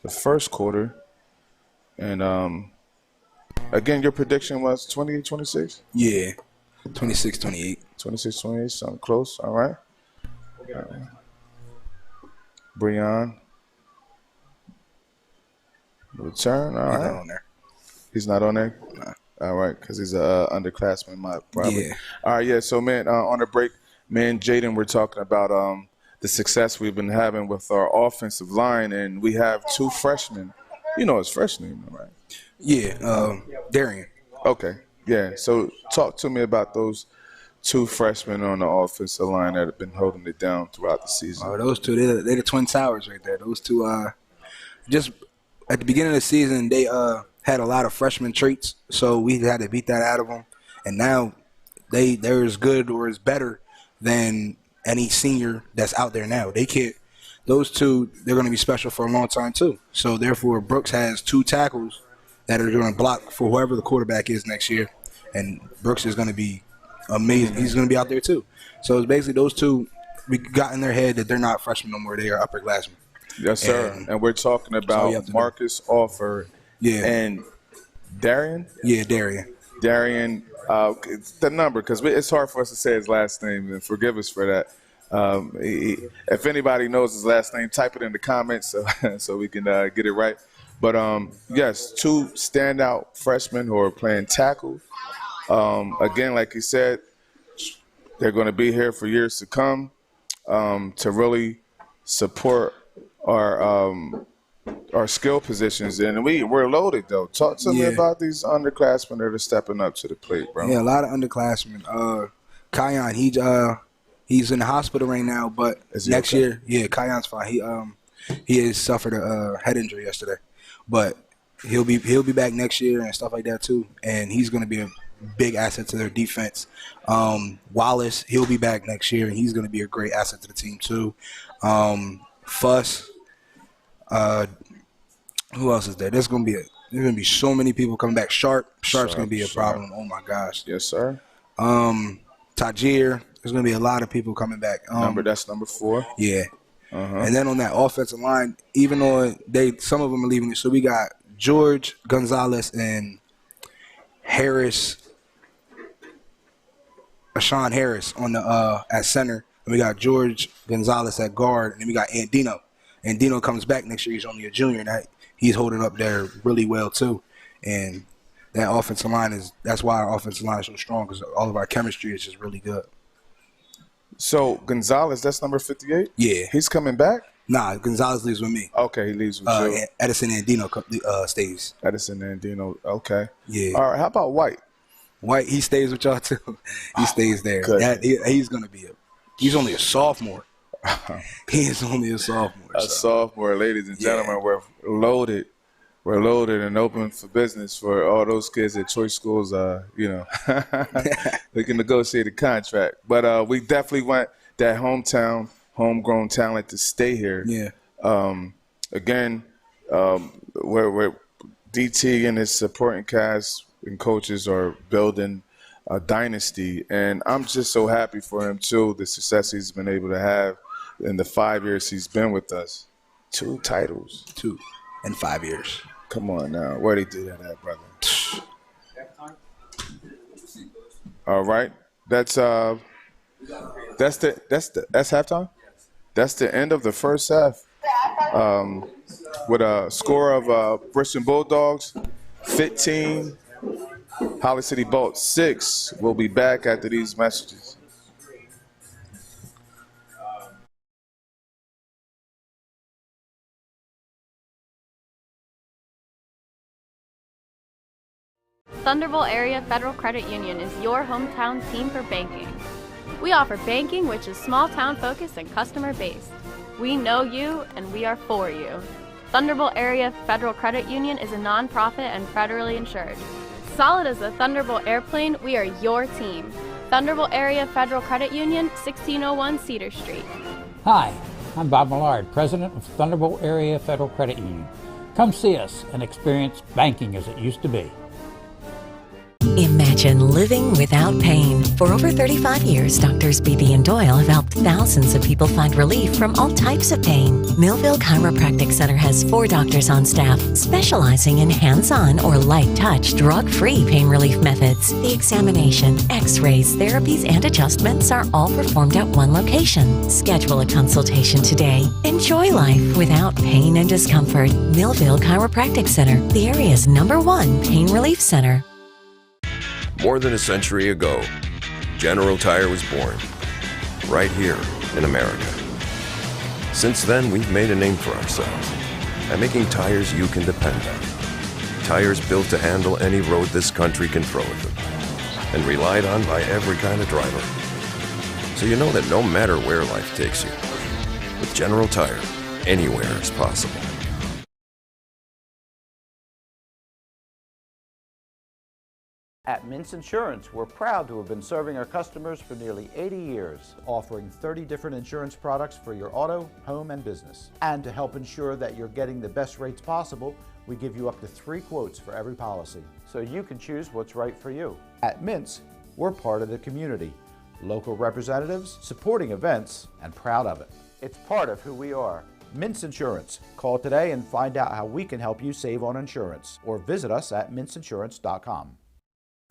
the first quarter. And, again, your prediction was 28-26? Yeah, 26-28. 26-28, something close. All right. Breon. Return. All right. He's not on there. He's not on there? Nah. All right, because he's a underclassman, probably. Yeah. All right, yeah. So, man, on the break, me and Jaden, we're talking about the success we've been having with our offensive line, and we have two freshmen. You know his first name, right? Yeah, Darian. Okay, yeah. So talk to me about those two freshmen on the offensive line that have been holding it down throughout the season. Oh, those two, they're the Twin Towers right there. Those two, just at the beginning of the season, they had a lot of freshman traits, so we had to beat that out of them. And now they're as good or as better than any senior that's out there now. Those two, they're going to be special for a long time too. So therefore, Brooks has two tackles that are going to block for whoever the quarterback is next year, and Brooks is going to be amazing. He's going to be out there too. So it's basically those two. We got in their head that they're not freshmen no more; they are upperclassmen. Yes, sir. And we're talking about Marcus Alford, and Darian. Yeah, Darian. Darian. The number, because it's hard for us to say his last name, and forgive us for that. If anybody knows his last name, type it in the comments so we can get it right. But, yes, two standout freshmen who are playing tackle. Again, like you said, they're going to be here for years to come to really support our our skill positions in, and we're loaded though. Talk to me about these underclassmen that are stepping up to the plate, bro. Yeah, a lot of underclassmen. Kion, he's in the hospital right now, but next year, Kion's fine. He has suffered a head injury yesterday, but he'll be back next year and stuff like that too. And he's going to be a big asset to their defense. Wallace, he'll be back next year, and he's going to be a great asset to the team too. Fuss. Who else is there? There's going to be so many people coming back. Sharp's going to be a problem. Oh my gosh. Yes, sir. Tajir. There's going to be a lot of people coming back. That's number 4. Yeah. And then on that offensive line, even though some of them are leaving it, so we got George Gonzalez and Ashawn Harris on the at center, and we got George Gonzalez at guard, and then we got Andino. Andino comes back next year. He's only a junior, and he's holding up there really well too. And that offensive line that's why our offensive line is so strong, because all of our chemistry is just really good. So Gonzalez, that's number 58? Yeah. He's coming back? Nah, Gonzalez leaves with me. Okay, he leaves with you. Edison Andino stays. Edison Andino, okay. Yeah. All right, how about White? White, he stays with y'all too. He stays there. He's going to be he's only a sophomore. He is only a sophomore. Sophomore, ladies and gentlemen. We're loaded. We're loaded and open for business for all those kids at choice schools. We can negotiate a contract, but we definitely want that homegrown talent to stay here. Yeah. Again, we're DT and his supporting cast and coaches are building a dynasty, and I'm just so happy for him too. The success he's been able to have in the 5 years he's been with us. 2 titles. 2 in 5 years. Come on now, where'd he do that at, brother? All right, that's halftime. That's the end of the first half. With a score of Bridgeton Bulldogs 15, Holly City Bolts 6. We'll be back after these messages. Thunderbolt Area Federal Credit Union is your hometown team for banking. We offer banking which is small town focused and customer based. We know you and we are for you. Thunderbolt Area Federal Credit Union is a nonprofit and federally insured. Solid as a Thunderbolt airplane, we are your team. Thunderbolt Area Federal Credit Union, 1601 Cedar Street. Hi, I'm Bob Millard, President of Thunderbolt Area Federal Credit Union. Come see us and experience banking as it used to be. Imagine living without pain. For over 35 years, Doctors Beebe and Doyle have helped thousands of people find relief from all types of pain. Millville Chiropractic Center has 4 doctors on staff specializing in hands-on or light-touch, drug-free pain relief methods. The examination, x-rays, therapies, and adjustments are all performed at one location. Schedule a consultation today. Enjoy life without pain and discomfort. Millville Chiropractic Center, the area's #1 pain relief center. More than a century ago, General Tire was born, right here in America. Since then, we've made a name for ourselves by making tires you can depend on. Tires built to handle any road this country can throw at them, and relied on by every kind of driver. So you know that no matter where life takes you, with General Tire, anywhere is possible. At Mintz Insurance, we're proud to have been serving our customers for nearly 80 years, offering 30 different insurance products for your auto, home, and business. And to help ensure that you're getting the best rates possible, we give you up to 3 quotes for every policy, so you can choose what's right for you. At Mintz, we're part of the community, local representatives, supporting events, and proud of it. It's part of who we are. Mintz Insurance. Call today and find out how we can help you save on insurance, or visit us at mintzinsurance.com.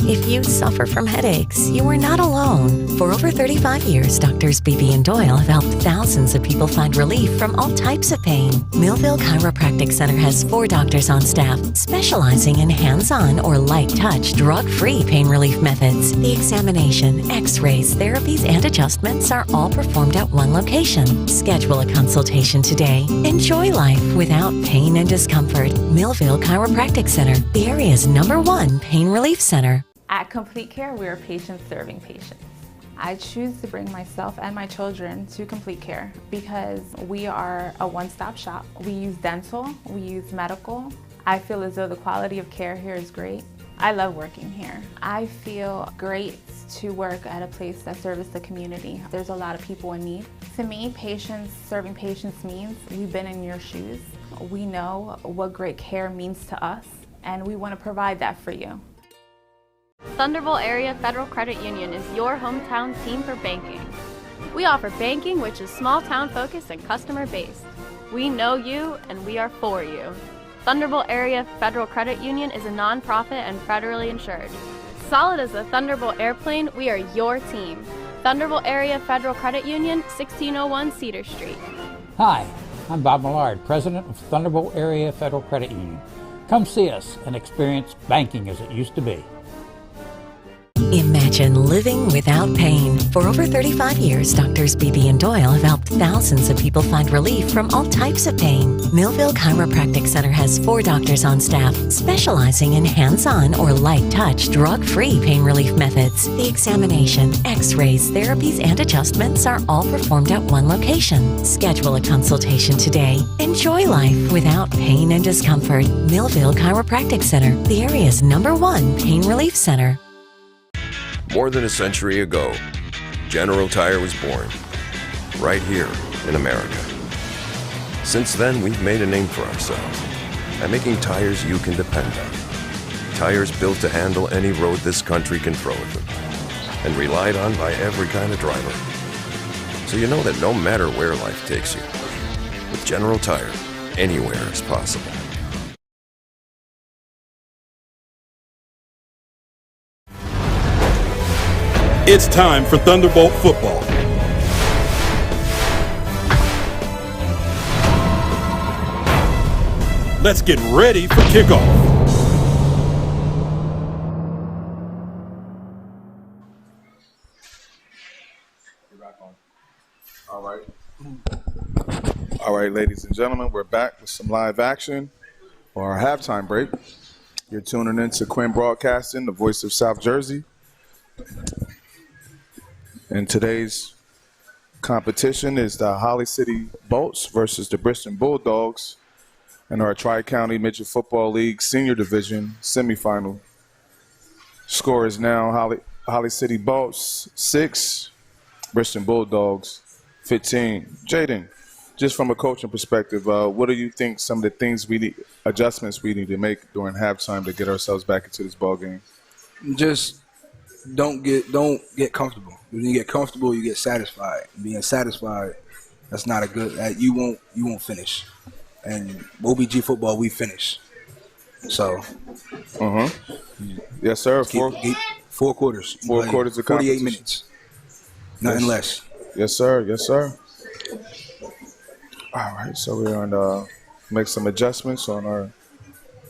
If you suffer from headaches, you are not alone. For over 35 years, Doctors Beebe and Doyle have helped thousands of people find relief from all types of pain. Millville Chiropractic Center has 4 doctors on staff specializing in hands-on or light-touch, drug-free pain relief methods. The examination, x-rays, therapies, and adjustments are all performed at one location. Schedule a consultation today. Enjoy life without pain and discomfort. Millville Chiropractic Center, the area's #1 pain relief center. At Complete Care, we are patients serving patients. I choose to bring myself and my children to Complete Care because we are a one-stop shop. We use dental, we use medical. I feel as though the quality of care here is great. I love working here. I feel great to work at a place that serves the community. There's a lot of people in need. To me, patients serving patients means we've been in your shoes. We know what great care means to us, and we want to provide that for you. Thunderbolt Area Federal Credit Union is your hometown team for banking. We offer banking which is small town focused and customer based. We know you and we are for you. Thunderbolt Area Federal Credit Union is a nonprofit and federally insured. Solid as a Thunderbolt airplane, we are your team. Thunderbolt Area Federal Credit Union, 1601 Cedar Street. Hi, I'm Bob Millard, President of Thunderbolt Area Federal Credit Union. Come see us and experience banking as it used to be. Imagine living without pain. For over 35 years, Doctors Beebe and Doyle have helped thousands of people find relief from all types of pain. Millville Chiropractic Center has 4 doctors on staff specializing in hands-on or light-touch, drug-free pain relief methods. The examination, x-rays, therapies, and adjustments are all performed at one location. Schedule a consultation today. Enjoy life without pain and discomfort. Millville Chiropractic Center, the area's #1 pain relief center. More than a century ago, General Tire was born, right here in America. Since then, we've made a name for ourselves by making tires you can depend on. Tires built to handle any road this country can throw at them, and relied on by every kind of driver. So you know that no matter where life takes you, with General Tire, anywhere is possible. It's time for Thunderbolt football. Let's get ready for kickoff. All right, ladies and gentlemen, we're back with some live action for our halftime break. You're tuning in to Quinn Broadcasting, the voice of South Jersey. And today's competition is the Holly City Bolts versus the Bridgeton Bulldogs in our Tri-County Midget Football League Senior Division semifinal. Score is now Holly City Bolts 6, Bridgeton Bulldogs 15. Jaden, just from a coaching perspective, what do you think some of the things adjustments we need to make during halftime to get ourselves back into this ball game? Just don't get comfortable. When you get comfortable, you get satisfied. Being satisfied, that's not a good. You won't finish. And OBG football, we finish. So. Yes, sir. Four quarters. 4 quarters of 48 minutes. Nothing less. Yes, sir. Yes, sir. All right. So we're going to make some adjustments on our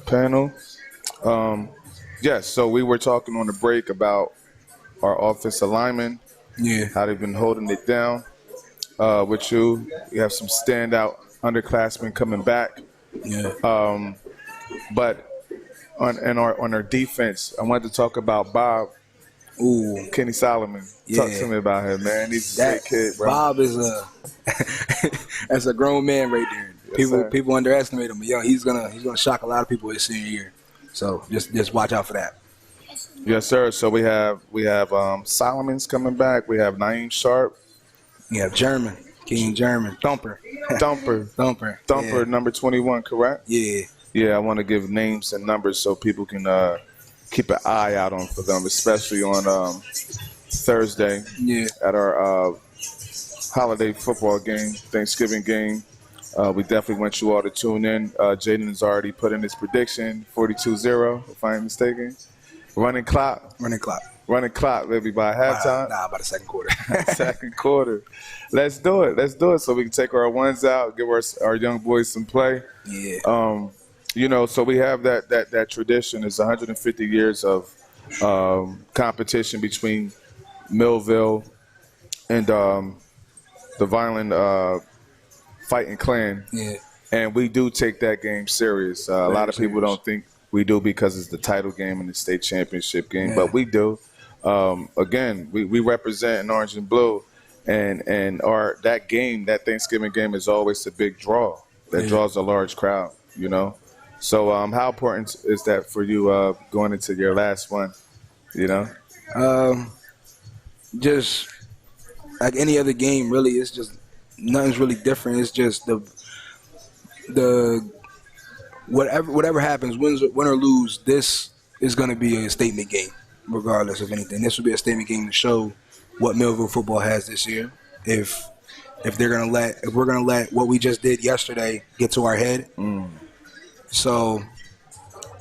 panel. Yes. So we were talking on the break about our offensive linemen. Yeah. How they've been holding it down with you. You have some standout underclassmen coming back. Yeah. But on our defense, I wanted to talk about Bob. Ooh. Kenny Solomon. Yeah. Talk to me about him, man. He's a great kid, bro. Bob is that's a grown man right there. Yes, people underestimate him, but yo, he's gonna shock a lot of people his senior year. So just watch out for that. Yes, sir. So we have Solomon's coming back. We have Naeem Sharp. We have King German, Thumper, yeah. Number 21, correct? Yeah. Yeah, I want to give names and numbers so people can keep an eye out for them, especially on Thursday. Yeah. At our holiday football game, Thanksgiving game. We definitely want you all to tune in. Jaden has already put in his prediction, 42-0, if I'm mistaken. Running clock. Running clock. Running clock, maybe by halftime. By the second quarter. Second quarter. Let's do it. Let's do it so we can take our ones out, give our young boys some play. Yeah. You know, so we have that tradition. It's 150 years of competition between Millville and the Violent Fighting Clan. Yeah. And we do take that game serious. A lot of people don't think we do because it's the title game and the state championship game, but we do. Again, we represent in orange and blue, and that game, that Thanksgiving game, is always a big draw. That draws a large crowd, you know. So how important is that for you going into your last one, you know? Just like any other game, really. It's just nothing's really different. It's just the whatever happens, win or lose, this is going to be a statement game, regardless of anything. This will be a statement game to show what Millville football has this year. If we're gonna let what we just did yesterday get to our head. So,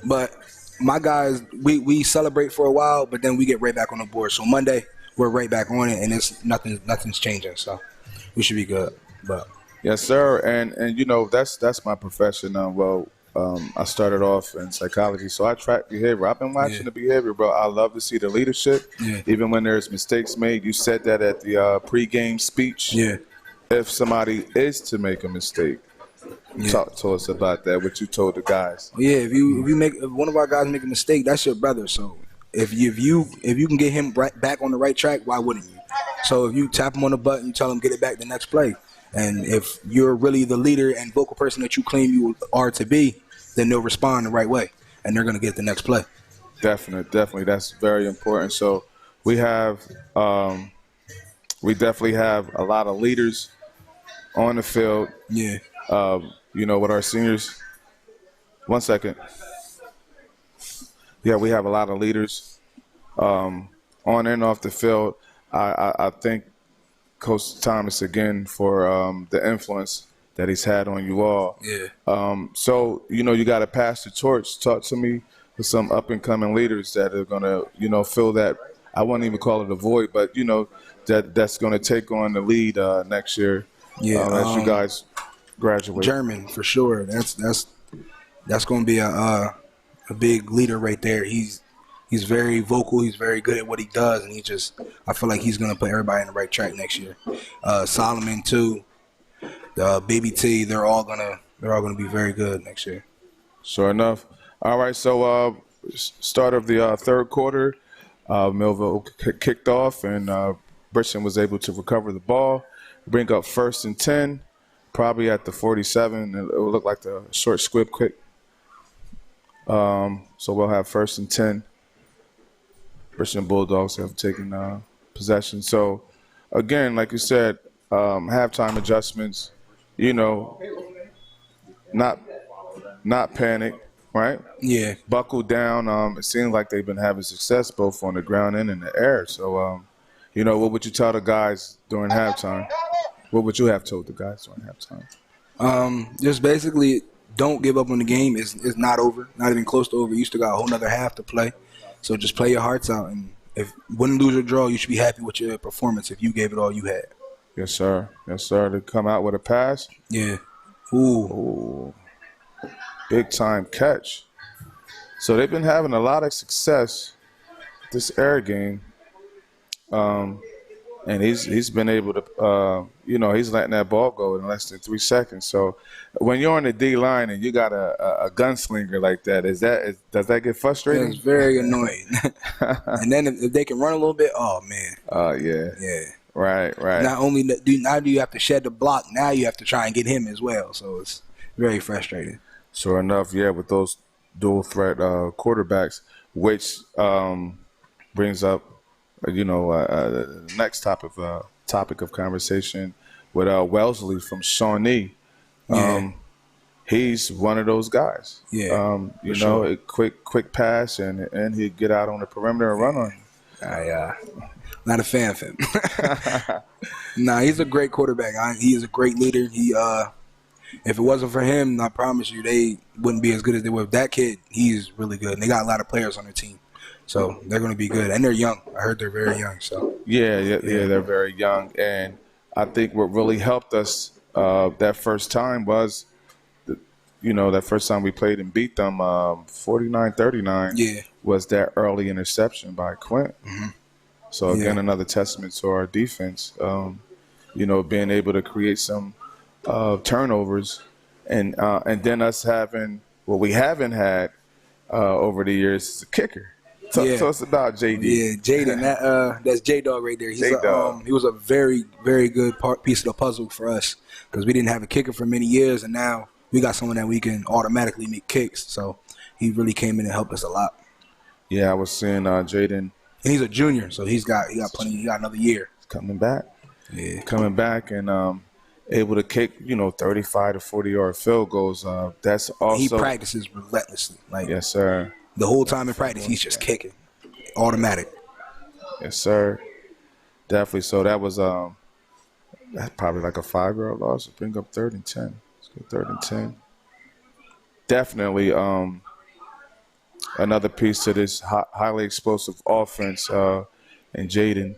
but my guys, we celebrate for a while, but then we get right back on the board. So Monday we're right back on it, and it's nothing's changing. So we should be good. But yes, sir. And you know that's my profession. I started off in psychology, so I track behavior. I've been watching the behavior, bro. I love to see the leadership, even when there's mistakes made. You said that at the pregame speech. Yeah. If somebody is to make a mistake, talk to us about that. What you told the guys. Yeah, if one of our guys make a mistake, that's your brother. So if you can get him back on the right track, why wouldn't you? So if you tap him on the butt and you tell him get it back the next play. And if you're really the leader and vocal person that you claim you are to be, then they'll respond the right way, and they're going to get the next play. Definitely. That's very important. So we definitely have a lot of leaders on the field. Yeah. You know, with our seniors. 1 second. Yeah, we have a lot of leaders on and off the field. I think Coach Thomas again for the influence that he's had on you all. Yeah. So, you know, you got to pass the torch. Talk to me with some up-and-coming leaders that are going to, you know, fill that, I wouldn't even call it a void, but, you know, that's going to take on the lead next year as you guys graduate. German, for sure. That's going to be a big leader right there. He's very vocal. He's very good at what he does, and I feel like he's going to put everybody on the right track next year. Solomon too, Baby T, they're all gonna be very good next year. Sure enough. All right, so start of the third quarter, Millville kicked off, and Bridgeton was able to recover the ball, bring up 1st and 10, probably at the 47. It will look like the short squib kick. So we'll have 1st and 10. Bridgeton Bulldogs have taken possession. So, again, like you said, halftime adjustments, you know, not panic, right? Yeah. Buckle down. It seems like they've been having success both on the ground and in the air. So, you know, what would you tell the guys during halftime? What would you have told the guys during halftime? Just basically don't give up on the game. It's not over, not even close to over. You still got a whole nother half to play. So just play your hearts out, and if win, lose, or draw, you should be happy with your performance if you gave it all you had. Yes, sir. Yes, sir. To come out with a pass. Yeah. Ooh. Big time catch. So they've been having a lot of success this air game. And he's been able to, you know, he's letting that ball go in less than 3 seconds. So when you're on the D line and you got a gunslinger like that, does that get frustrating? It's very annoying. And then if they can run a little bit, oh man. Yeah. Right. Not only do you have to shed the block, now you have to try and get him as well. So it's very frustrating. Sure enough, yeah, with those dual threat quarterbacks, which brings up, you know, the next topic of conversation with Wellesley from Shawnee. He's one of those guys. Yeah, you know, a quick pass and he'd get out on the perimeter and run on him. Not a fan of him. Nah, he's a great quarterback. He is a great leader. If it wasn't for him, I promise you, they wouldn't be as good as they were. That kid, he's really good. And they got a lot of players on their team. So they're going to be good. And they're young. I heard they're very young. So Yeah, they're very young. And I think what really helped us that first time was, that first time we played and beat them 49-39 was that early interception by Quint. So, again, another testament to our defense, being able to create some turnovers. And then us having what we haven't had over the years is a kicker. Tell us about JD. Yeah, Jaden. That's J-Dog right there. He was a very, very good piece of the puzzle for us because we didn't have a kicker for many years, and now we got someone that we can automatically make kicks. So he really came in and helped us a lot. Yeah, I was seeing Jaden. And he's a junior, so he got plenty. He got another year. Coming back. Yeah. Coming back and able to kick, 35 to 40-yard field goals. That's also. He practices relentlessly. Yes, sir. The whole time in practice, he's just kicking. Automatic. Yes, sir. Definitely. So that was that's probably like a 5-yard loss. Bring up 3rd and 10. Let's go 3rd and 10. Definitely another piece to this highly explosive offense. And Jaden.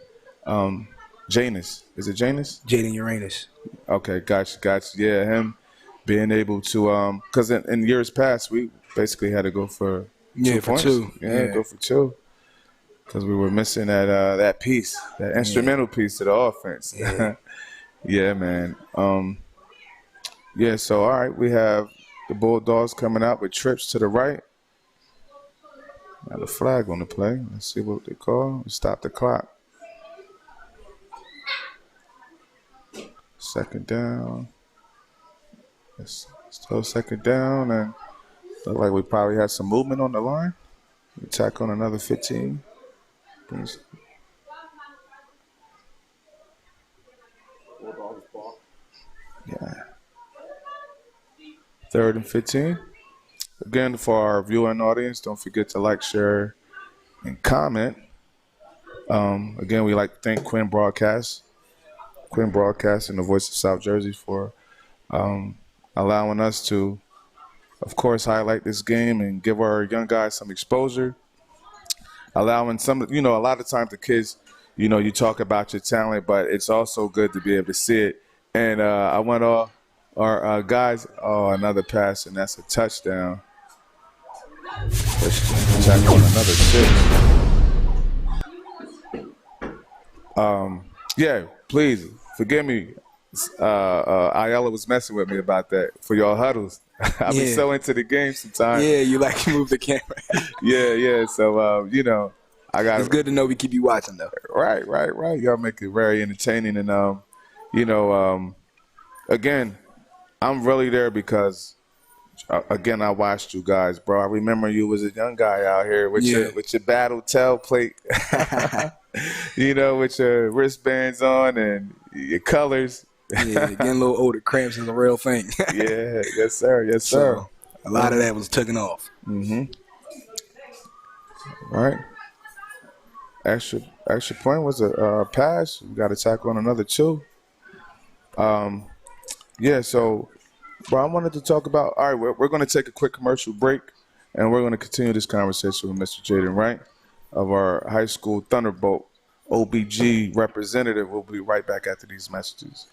Janus. Is it Janus? Jaden Uranus. Okay, gotcha. Yeah, him being able to because in years past we basically had to go for 2 points. 2. Go for 2 because we were missing that piece, that instrumental piece to the offense. Yeah, man. So all right, we have the Bulldogs coming out with trips to the right. Now the flag on the play. Let's see what they call. Stop the clock. 2nd down. It's still 2nd down, and look like we probably had some movement on the line. Attack on another 15. Yeah. 3rd and 15. Again, for our viewing audience, don't forget to like, share, and comment. Again, we like to thank Quinn Broadcast and the Voice of South Jersey for allowing us to, of course, highlight this game and give our young guys some exposure. Allowing some, a lot of times the kids, you talk about your talent, but it's also good to be able to see it. And I want all our guys, another pass, and that's a touchdown. Attack on another 6. Please forgive me. Ayala was messing with me about that for y'all huddles. I be so into the game sometimes. Yeah, you like to move the camera. Yeah. So I got. It's good to know we keep you watching though. Right. Y'all make it very entertaining, and again, I'm really there because. Again, I watched you guys, bro. I remember you was a young guy out here with your battle tail plate, with your wristbands on and your colors. Yeah, getting a little older. Cramps is a real thing. Yeah, yes, sir. So, a lot of that was taken off. Mm-hmm. All right. Extra point was a pass. We got to tackle on another 2. So. Bro, I wanted to talk about, all right, we're going to take a quick commercial break, and we're going to continue this conversation with Mr. Jaden Wright of our high school Thunderbolt OBG representative. We'll be right back after these messages.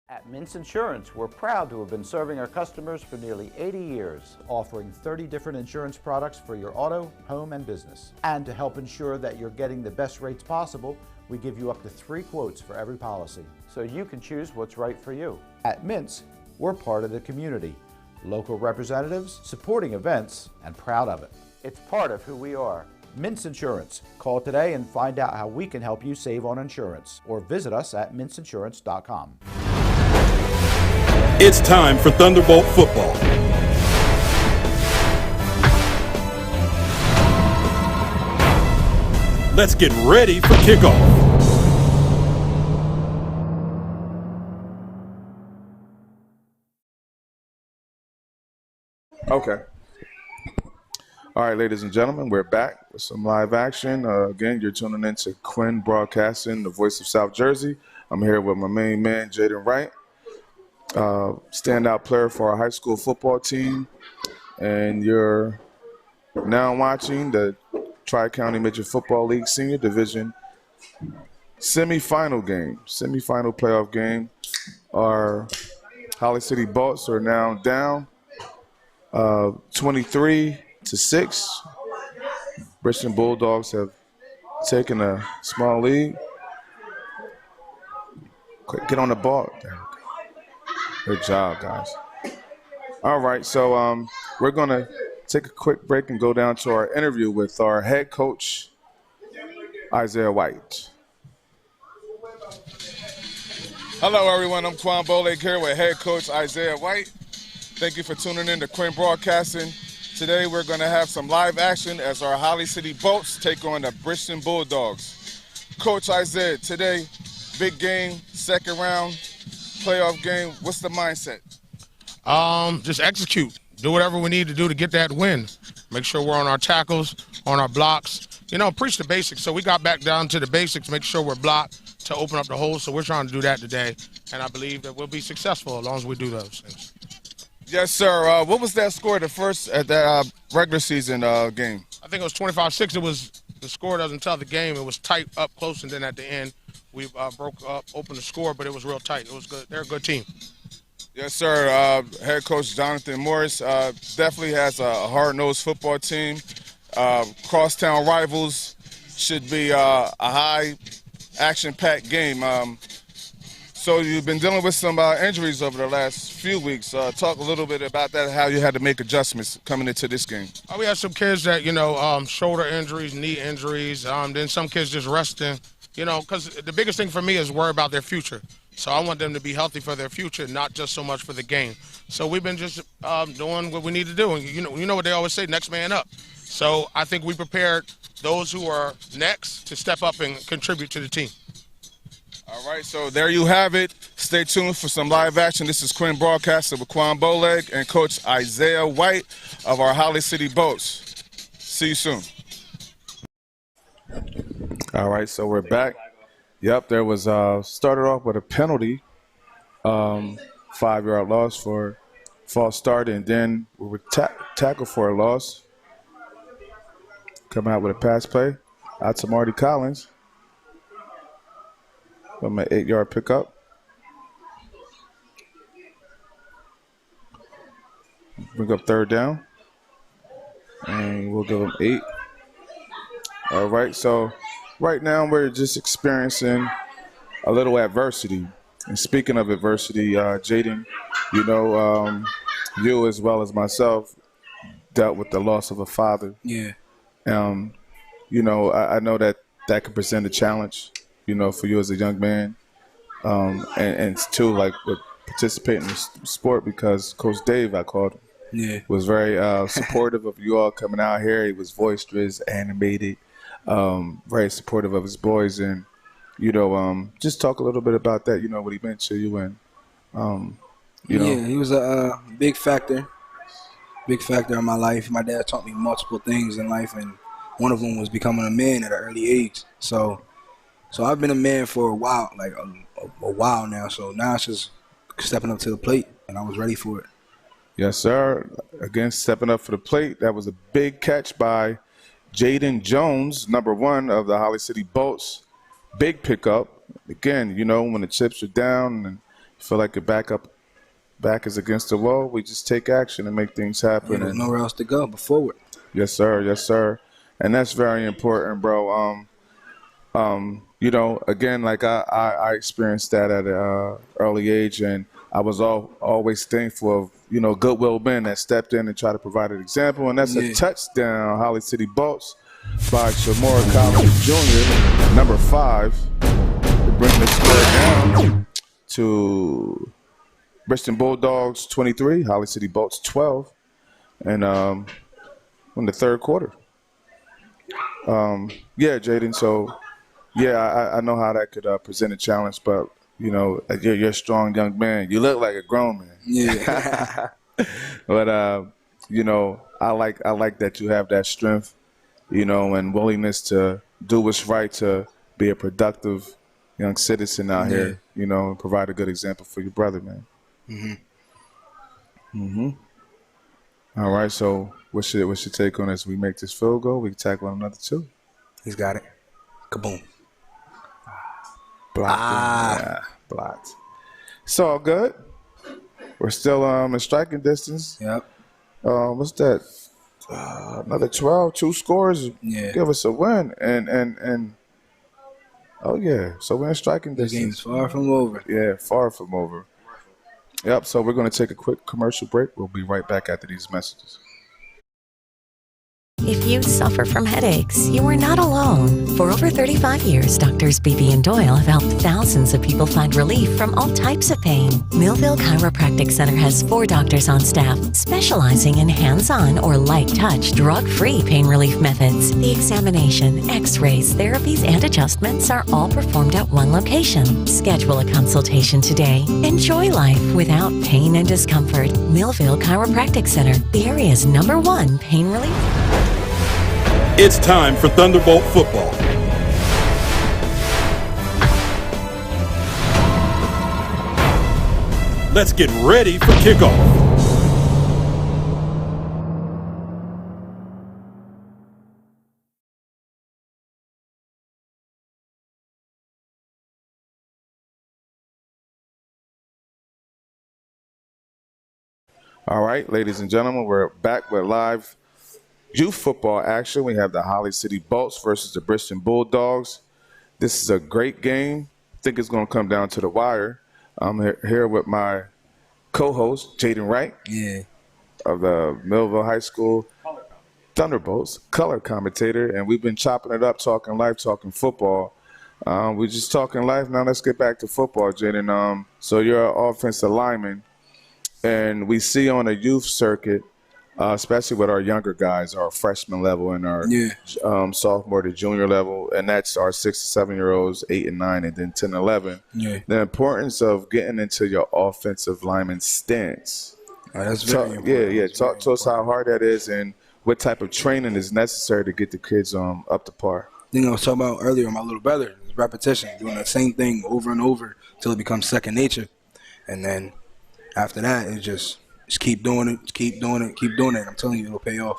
At Mintz Insurance, we're proud to have been serving our customers for nearly 80 years, offering 30 different insurance products for your auto, home, and business. And to help ensure that you're getting the best rates possible, we give you up to 3 quotes for every policy, so you can choose what's right for you. At Mintz, we're part of the community, local representatives, supporting events, and proud of it. It's part of who we are. Mintz Insurance. Call today and find out how we can help you save on insurance, or visit us at mintzinsurance.com. It's time for Thunderbolt football. Let's get ready for kickoff. Okay. All right, ladies and gentlemen, we're back with some live action. Again, you're tuning in to Quinn Broadcasting, the Voice of South Jersey. I'm here with my main man, Jaden Wright, standout player for our high school football team, and your now watching the Tri-County Midget Football League Senior Division semifinal playoff game. Our Holly City Bolts are now down 23-6. Bridgeton Bulldogs have taken a small lead. Quick, get on the ball. Good job, guys. All right, so we're going to take a quick break and go down to our interview with our head coach, Isaiah White. Hello, everyone. I'm Quan Boleg here with head coach Isaiah White. Thank you for tuning in to Quinn Broadcasting. Today, we're going to have some live action as our Holly City Bolts take on the Bridgeton Bulldogs. Coach Isaiah, today, big game, second round, playoff game. What's the mindset? Just execute. Do whatever we need to do to get that win. Make sure we're on our tackles, on our blocks. You know, preach the basics. So we got back down to the basics, make sure we're blocked to open up the holes. So we're trying to do that today, and I believe that we'll be successful as long as we do those things. Yes, sir. What was that score at that regular season game? I think it was 25-6. It was, the score doesn't tell the game. It was tight up close, and then at the end we broke up, opened the score, but it was real tight. It was good. They're a good team. Yes, sir. Head coach Jonathan Morris definitely has a hard-nosed football team. Crosstown rivals should be a high action-packed game. So you've been dealing with some injuries over the last few weeks. Talk a little bit about that, how you had to make adjustments coming into this game. We had some kids that, shoulder injuries, knee injuries, then some kids just resting, because the biggest thing for me is worry about their future. So I want them to be healthy for their future, not just so much for the game. So we've been just doing what we need to do. And you know what they always say, next man up. So I think we prepared those who are next to step up and contribute to the team. All right, so there you have it. Stay tuned for some live action. This is Quinn Broadcaster with Quan Boleg and Coach Isaiah White of our Holly City Bolts. See you soon. All right, so we're back. Yep, there was started off with a penalty, 5-yard loss for false start, and then we were tackled for a loss. Coming out with a pass play out to Marty Collins from an 8-yard pickup. Bring up third down, and we'll give them 8. All right, so right now we're just experiencing a little adversity. And speaking of adversity, Jaden, you as well as myself dealt with the loss of a father. Yeah. I know that could present a challenge, for you as a young man. And too, like, with participating in sport, because Coach Dave, I called him, was very supportive of you all coming out here. He was boisterous, animated, very supportive of his boys. And, just talk a little bit about that, what he meant to you. And, Yeah, he was a big factor in my life. My dad taught me multiple things in life, and one of them was becoming a man at an early age. So I've been a man for a while, like a while now. So now it's just stepping up to the plate, and I was ready for it. Yes, sir. Again, stepping up for the plate. That was a big catch by Jaden Jones, number 1 of the Holly City Bolts. Big pickup. Again, when the chips are down and you feel like your back is against the wall, we just take action and make things happen. There's nowhere else to go but forward. Yes, sir. Yes, sir. And that's very important, bro. Again, like I experienced that at an early age, and I was always thankful of, Goodwill Ben that stepped in and tried to provide an example. And that's a touchdown, Holly City Bolts, by Shamora Collins Jr., number 5, to bring the score down to Bridgeton Bulldogs 23, Holly City Bolts 12, and in the third quarter. Jaden, so, I know how that could present a challenge, but, you're a strong young man. You look like a grown man. Yeah. But, I like that you have that strength, and willingness to do what's right, to be a productive young citizen out here, and provide a good example for your brother, man. All right, so What's your take on this? We make this field goal, we can tackle another 2. He's got it. Kaboom. Blocked. Yeah, blocked. It's all good. We're still in striking distance. Yep. What's that? Another 12, 2 scores. Yeah. Give us a win. And oh yeah. So we're in striking The distance. game's far from over. Yeah, far from over. Yep. So we're going to take a quick commercial break. We'll be right back after these messages. If you suffer from headaches, you are not alone. For over 35 years, doctors Beebe and Doyle have helped thousands of people find relief from all types of pain. Millville Chiropractic Center has 4 doctors on staff specializing in hands-on or light-touch, drug-free pain relief methods. The examination, x-rays, therapies, and adjustments are all performed at one location. Schedule a consultation today. Enjoy life without pain and discomfort. Millville Chiropractic Center, the area's #1 pain relief. It's time for Thunderbolt football. Let's get ready for kickoff. All right, ladies and gentlemen, we're back with live youth football action. We have the Holly City Bolts versus the Bridgeton Bulldogs. This is a great game. I think it's going to come down to the wire. I'm here with my co-host, Jaden Wright, of the Millville High School Thunderbolts, color commentator, and we've been chopping it up, talking life, talking football. We're just talking life. Now let's get back to football, Jaden. So you're an offensive lineman, and we see on a youth circuit, especially with our younger guys, our freshman level and our sophomore to junior level, and that's our 6 to 7 year olds, 8 and 9, and then 10 and 11. Yeah. The importance of getting into your offensive lineman stance. That's very important. Talk to us how hard that is and what type of training is necessary to get the kids up to par. I was talking about earlier with my little brother. It's repetition, doing the same thing over and over until it becomes second nature, and then after that, it's just keep doing it, keep doing it, keep doing it. I'm telling you, it'll pay off.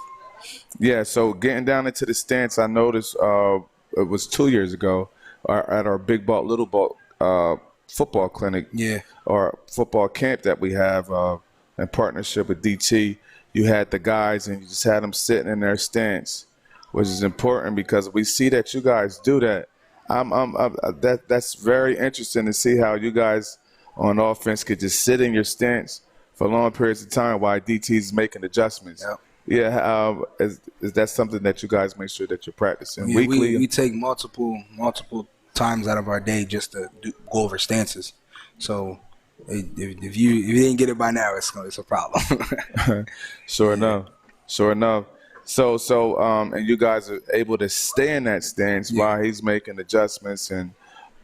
Yeah, so getting down into the stance, I noticed it was 2 years ago at our Big Ball, Little Ball football clinic or football camp that we have in partnership with DT. You had the guys and you just had them sitting in their stance, which is important because we see that you guys do that. That's very interesting to see how you guys on offense could just sit in your stance for long periods of time while DT is making adjustments. Yep. Yeah, is that something that you guys make sure that you're practicing weekly? We take multiple times out of our day just to go over stances. So if you didn't get it by now, it's a problem. Sure enough. So and you guys are able to stay in that stance while he's making adjustments and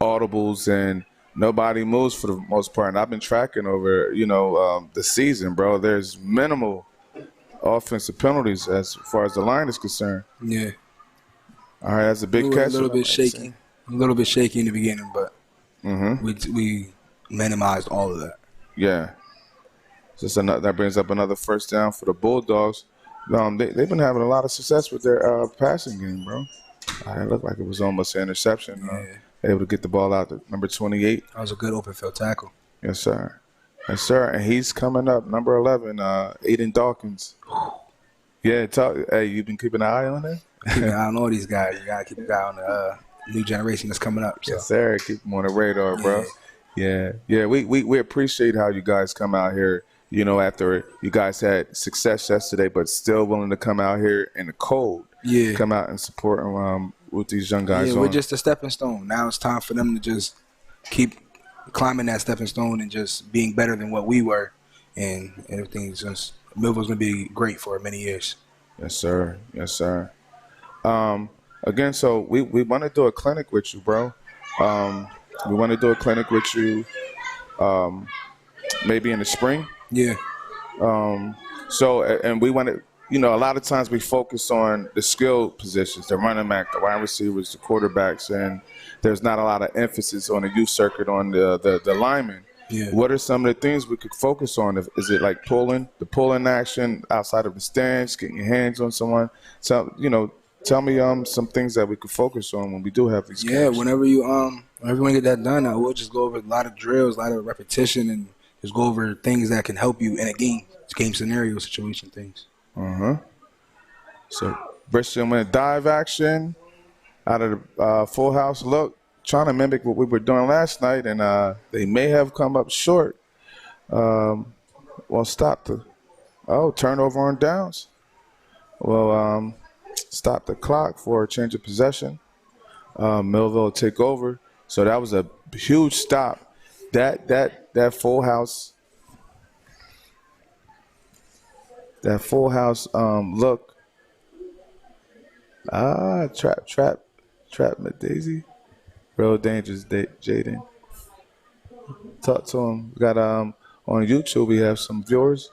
audibles, and nobody moves for the most part. And I've been tracking over, the season, bro. There's minimal offensive penalties as far as the line is concerned. Yeah. All right, that's a big catch. A little bit shaky in the beginning, but we minimized all of that. Yeah. That brings up another first down for the Bulldogs. They've been having a lot of success with their passing game, bro. It looked like it was almost an interception. Able to get the ball out to number 28. That was a good open field tackle. Yes, sir. Yes, sir. And he's coming up, number 11, Aiden Dawkins. Yeah, hey, you've been keeping an eye on him? Keeping an eye on all these guys. You got to keep an eye on the new generation that's coming up. So. Yes, sir. Keep them on the radar, bro. Yeah. We appreciate how you guys come out here, after you guys had success yesterday, but still willing to come out here in the cold. Yeah. Come out and support with these young guys. Yeah, we're just a stepping stone. Now it's time for them to just keep climbing that stepping stone and just being better than what we were, and everything's just Millville's gonna be great for many years. Yes, sir. Yes, sir. Again, so we want to do a clinic with you, bro. We want to do a clinic with you, maybe in the spring. Yeah. And we want to. A lot of times we focus on the skill positions, the running back, the wide receivers, the quarterbacks, and there's not a lot of emphasis on the youth circuit on the linemen. Yeah. What are some of the things we could focus on? Is it like the pulling action outside of the stands, getting your hands on someone? So, tell me some things that we could focus on when we do have these Yeah, games. whenever you get that done, we'll just go over a lot of drills, a lot of repetition, and just go over things that can help you in a game scenario, situation things. So Bridgeton went dive action out of the full house look, trying to mimic what we were doing last night, and they may have come up short. Stop the turnover on downs. Stop the clock for a change of possession. Millville will take over. So that was a huge stop. That full house. That full house look. Trap Daisy. Real dangerous, Jaden. Talk to him. We got on YouTube. We have some viewers.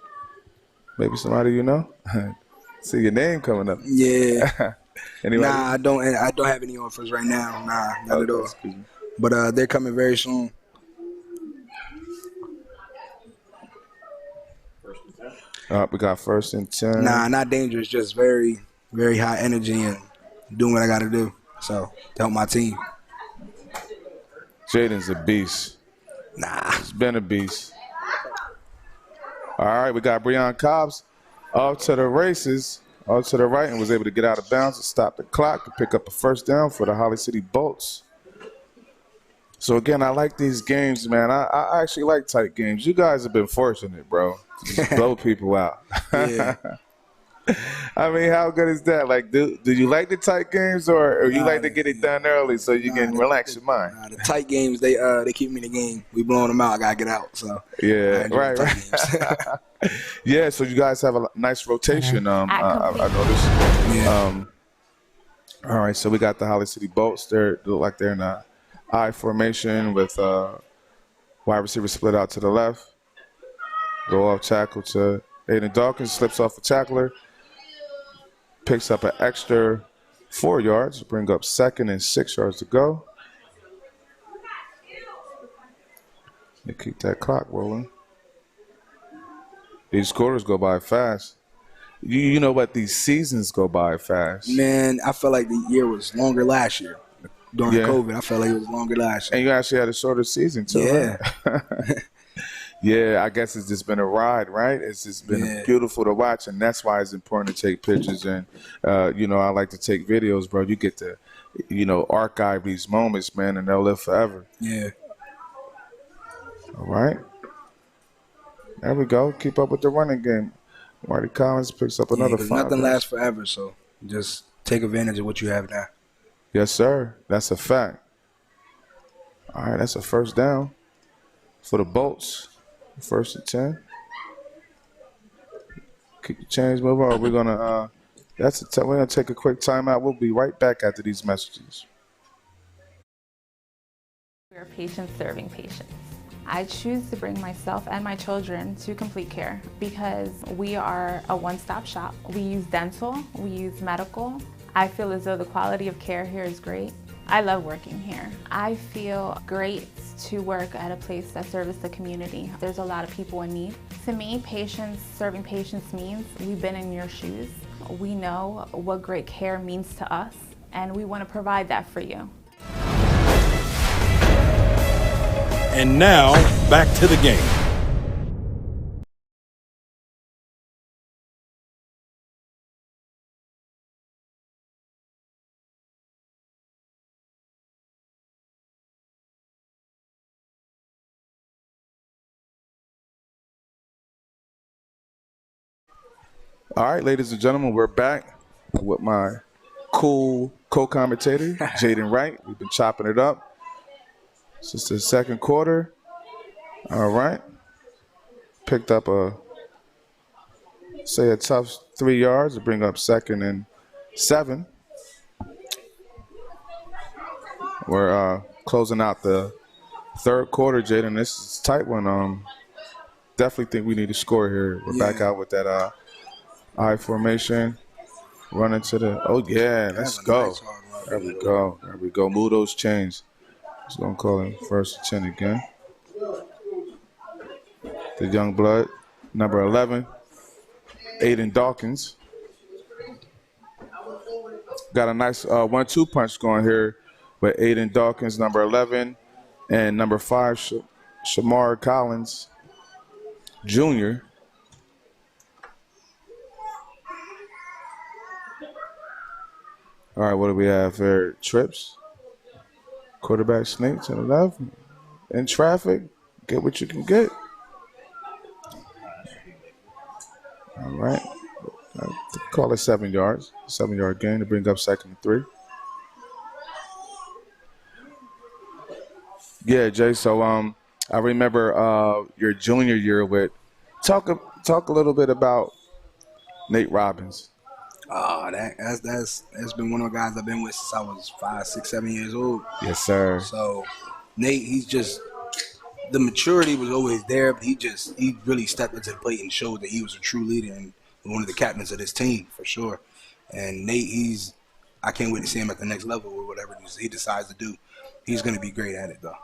Maybe somebody you know. See your name coming up. Yeah. Anybody? Nah, I don't have any offers right now. Nah, not at all. But they're coming very soon. We got 1st and 10. Nah, not dangerous. Just very, very high energy and doing what I got to do. So to help my team. Jaden's a beast. Nah, he's been a beast. All right, we got Breon Cobbs off to the races, off to the right, and was able to get out of bounds to stop the clock to pick up a 1st down for the Holly City Bolts. So again, I like these games, man. I actually like tight games. You guys have been fortunate, bro. Just blow people out. Yeah. I mean, how good is that? Like, do you like the tight games, or you like to get it done early so you can relax your mind? The tight games, they keep me in the game. We blowing them out. I gotta get out. So yeah, right. Yeah, so you guys have a nice rotation. I noticed. Yeah. All right, so we got the Holly City Bolts. They look like they're in a I formation with wide receiver split out to the left. Go off tackle to Aiden Dawkins, slips off the tackler. Picks up an extra 4 yards, bring up 2nd and 6 yards to go. They keep that clock rolling. These quarters go by fast. You know what? These seasons go by fast. Man, I felt like the year was longer last year. During COVID, I felt like it was longer last year. And you actually had a shorter season, too. Yeah. Right? Yeah, I guess it's just been a ride, right? It's just been beautiful to watch, and that's why it's important to take pictures. And, I like to take videos, bro. You get to, archive these moments, man, and they'll live forever. Yeah. All right. There we go. Keep up with the running game. Marty Collins picks up another 5. Nothing lasts forever, so just take advantage of what you have now. Yes, sir. That's a fact. All right, that's a 1st down for the Bolts. 1st and 10. Keep the chains moving, or we're gonna we're gonna take a quick timeout. We'll be right back after these messages. We are patients serving patients. I choose to bring myself and my children to complete care because we are a one-stop shop. We use dental, we use medical. I feel as though the quality of care here is great. I love working here. I feel great to work at a place that serves the community. There's a lot of people in need. To me, patients serving patients means we've been in your shoes. We know what great care means to us, and we want to provide that for you. And now, back to the game. All right, ladies and gentlemen, we're back with my cool co-commentator, Jaden Wright. We've been chopping it up since the 2nd quarter. All right. Picked up a tough 3 yards to bring up 2nd and 7. We're closing out the 3rd quarter, Jaden. This is a tight one. Definitely think we need to score here. We're back out with that I formation, running to the, let's go. There we go. Move those chains. Just going to call it 1st and 10 again. the young blood. Number 11, Aiden Dawkins. Got a nice 1-2 punch going here with Aiden Dawkins, number 11, and number 5, Shamar Collins Jr. All right, what do we have here? Trips, quarterback sneak to the left, in traffic, get what you can get. All right, call it 7 yards, 7-yard gain to bring up 2nd and 3. Yeah, Jay. So I remember your junior year with. Talk a little bit about Nate Robbins. That's been one of the guys I've been with since I was 5, 6, 7 years old. Yes, sir. So Nate, he's just the maturity was always there, but he really stepped into the plate and showed that he was a true leader and one of the captains of this team for sure. And Nate, I can't wait to see him at the next level or whatever he decides to do. He's going to be great at it though.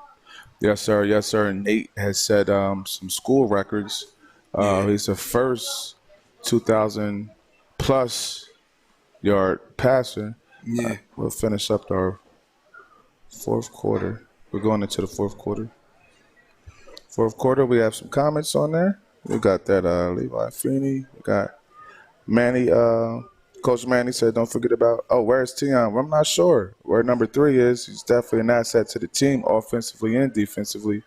Yes, sir. Yes, sir. And Nate has set some school records. He's the first 2,000+ yard passer. Yeah. We'll finish up our 4th quarter. We're going into the 4th quarter. 4th quarter, we have some comments on there. We got that Levi Feeney. We got Manny. Coach Manny said, don't forget about, where's Tion? Well, I'm not sure where number 3 is. He's definitely an asset to the team offensively and defensively.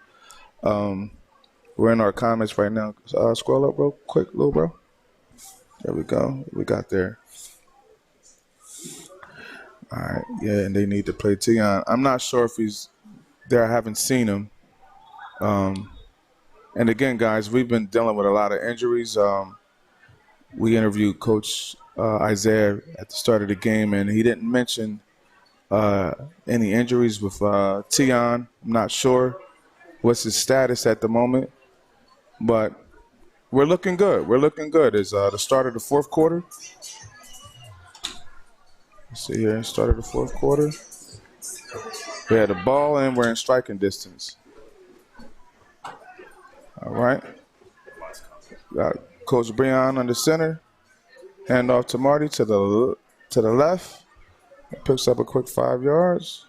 We're in our comments right now. Scroll up real quick, little bro. There we go. We got there. All right. Yeah, and they need to play Tion. I'm not sure if he's there. I haven't seen him. And again, guys, we've been dealing with a lot of injuries. We interviewed Coach Isaiah at the start of the game, and he didn't mention any injuries with Tion. I'm not sure what's his status at the moment, but we're looking good. We're looking good. It's the start of the 4th quarter. Let's see here, start of the 4th quarter. We had the ball, and we're in striking distance. All right. Got Coach Breon on the center. Hand off to Marty to the left. Picks up a quick 5 yards.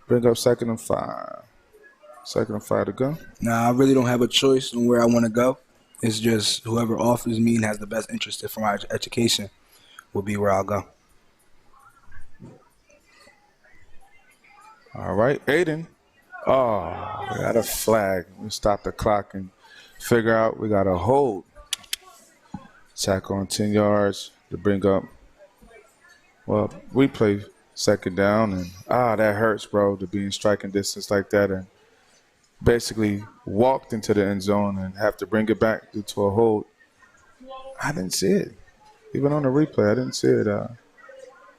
Bring up 2nd and 5. 2nd and 5 to go. Nah, I really don't have a choice on where I want to go. It's just whoever offers me and has the best interest for my education will be where I'll go. All right, Aiden. Oh, we got a flag. We stop the clock and figure out we got a hold. Tackle on 10 yards to bring up. Well, we play 2nd down, and that hurts, bro, to be in striking distance like that and basically walked into the end zone and have to bring it back due to a hold. I didn't see it. Even on the replay, I didn't see it.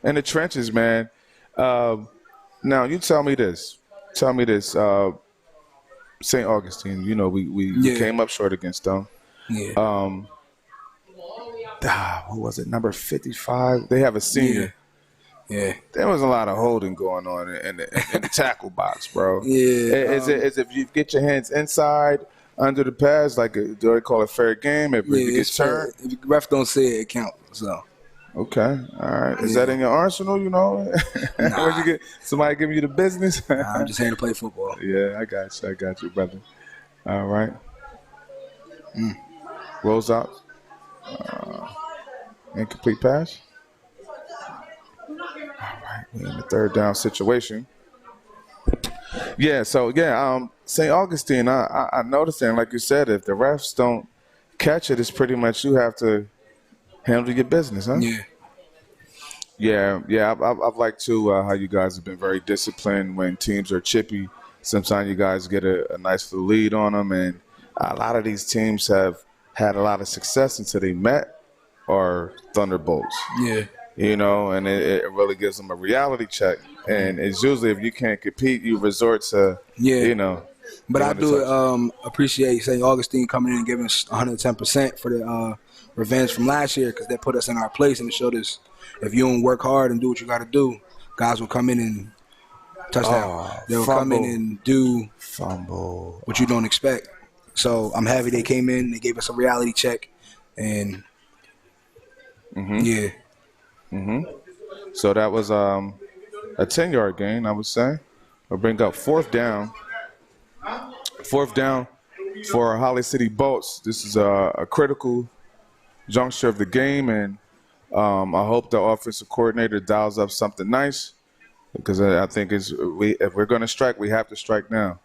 In the trenches, man. Now, you tell me this. St. Augustine, you know, we came up short against them. Yeah. What was it, number 55? They have a senior. Yeah. There was a lot of holding going on in the tackle box, bro. Yeah. Is it if you get your hands inside under the pads, like do they call it fair game? If it gets turned? If the ref don't say it counts. So. Okay. All right. Is that in your arsenal, you know? Nah. When you get somebody giving you the business? Nah, I'm just here to play football. Yeah, I got you, brother. All right. Rolls out. Incomplete pass. All right, we're in the 3rd down situation. St. Augustine, I noticed that, like you said, if the refs don't catch it, it's pretty much you have to handle your business, huh? Yeah. I've liked, too, how you guys have been very disciplined when teams are chippy. Sometimes you guys get a nice little lead on them, and a lot of these teams have had a lot of success until they met or Thunderbolts. Yeah. You know, and it really gives them a reality check. And it's usually if you can't compete, you resort to, you know. But I do appreciate St. Augustine coming in and giving us 110% for the revenge from last year, because they put us in our place and showed us if you don't work hard and do what you got to do, guys will come in and touchdown. They'll come in and do what you don't expect. So I'm happy they came in. They gave us a reality check, and yeah. So that was a 10-yard gain, I would say. We'll bring up fourth down. Fourth down for Holly City Bolts. This is a critical juncture of the game, and I hope the offensive coordinator dials up something nice, because I think if we're going to strike, we have to strike now.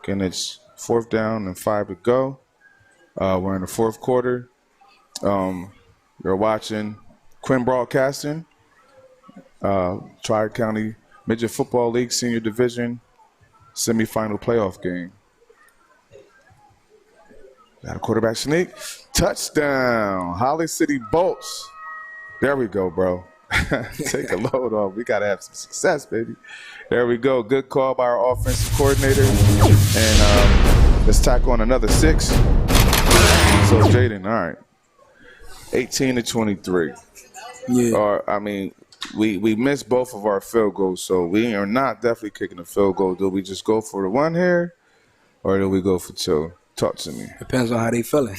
Again, it's fourth down and 5 to go. We're in the fourth quarter. You're watching Quinn Broadcasting, Tri-County Midget Football League Senior Division semifinal playoff game. Got a quarterback sneak. Touchdown. Holly City Bolts. There we go, bro. Take a load off. We got to have some success, baby. There we go. Good call by our offensive coordinator. And let's tackle on another 6. So Jaden, all right. 18-23. Yeah. We missed both of our field goals, so we are not definitely kicking a field goal. Do we just go for the 1 here, or do we go for 2? Talk to me. Depends on how they feeling.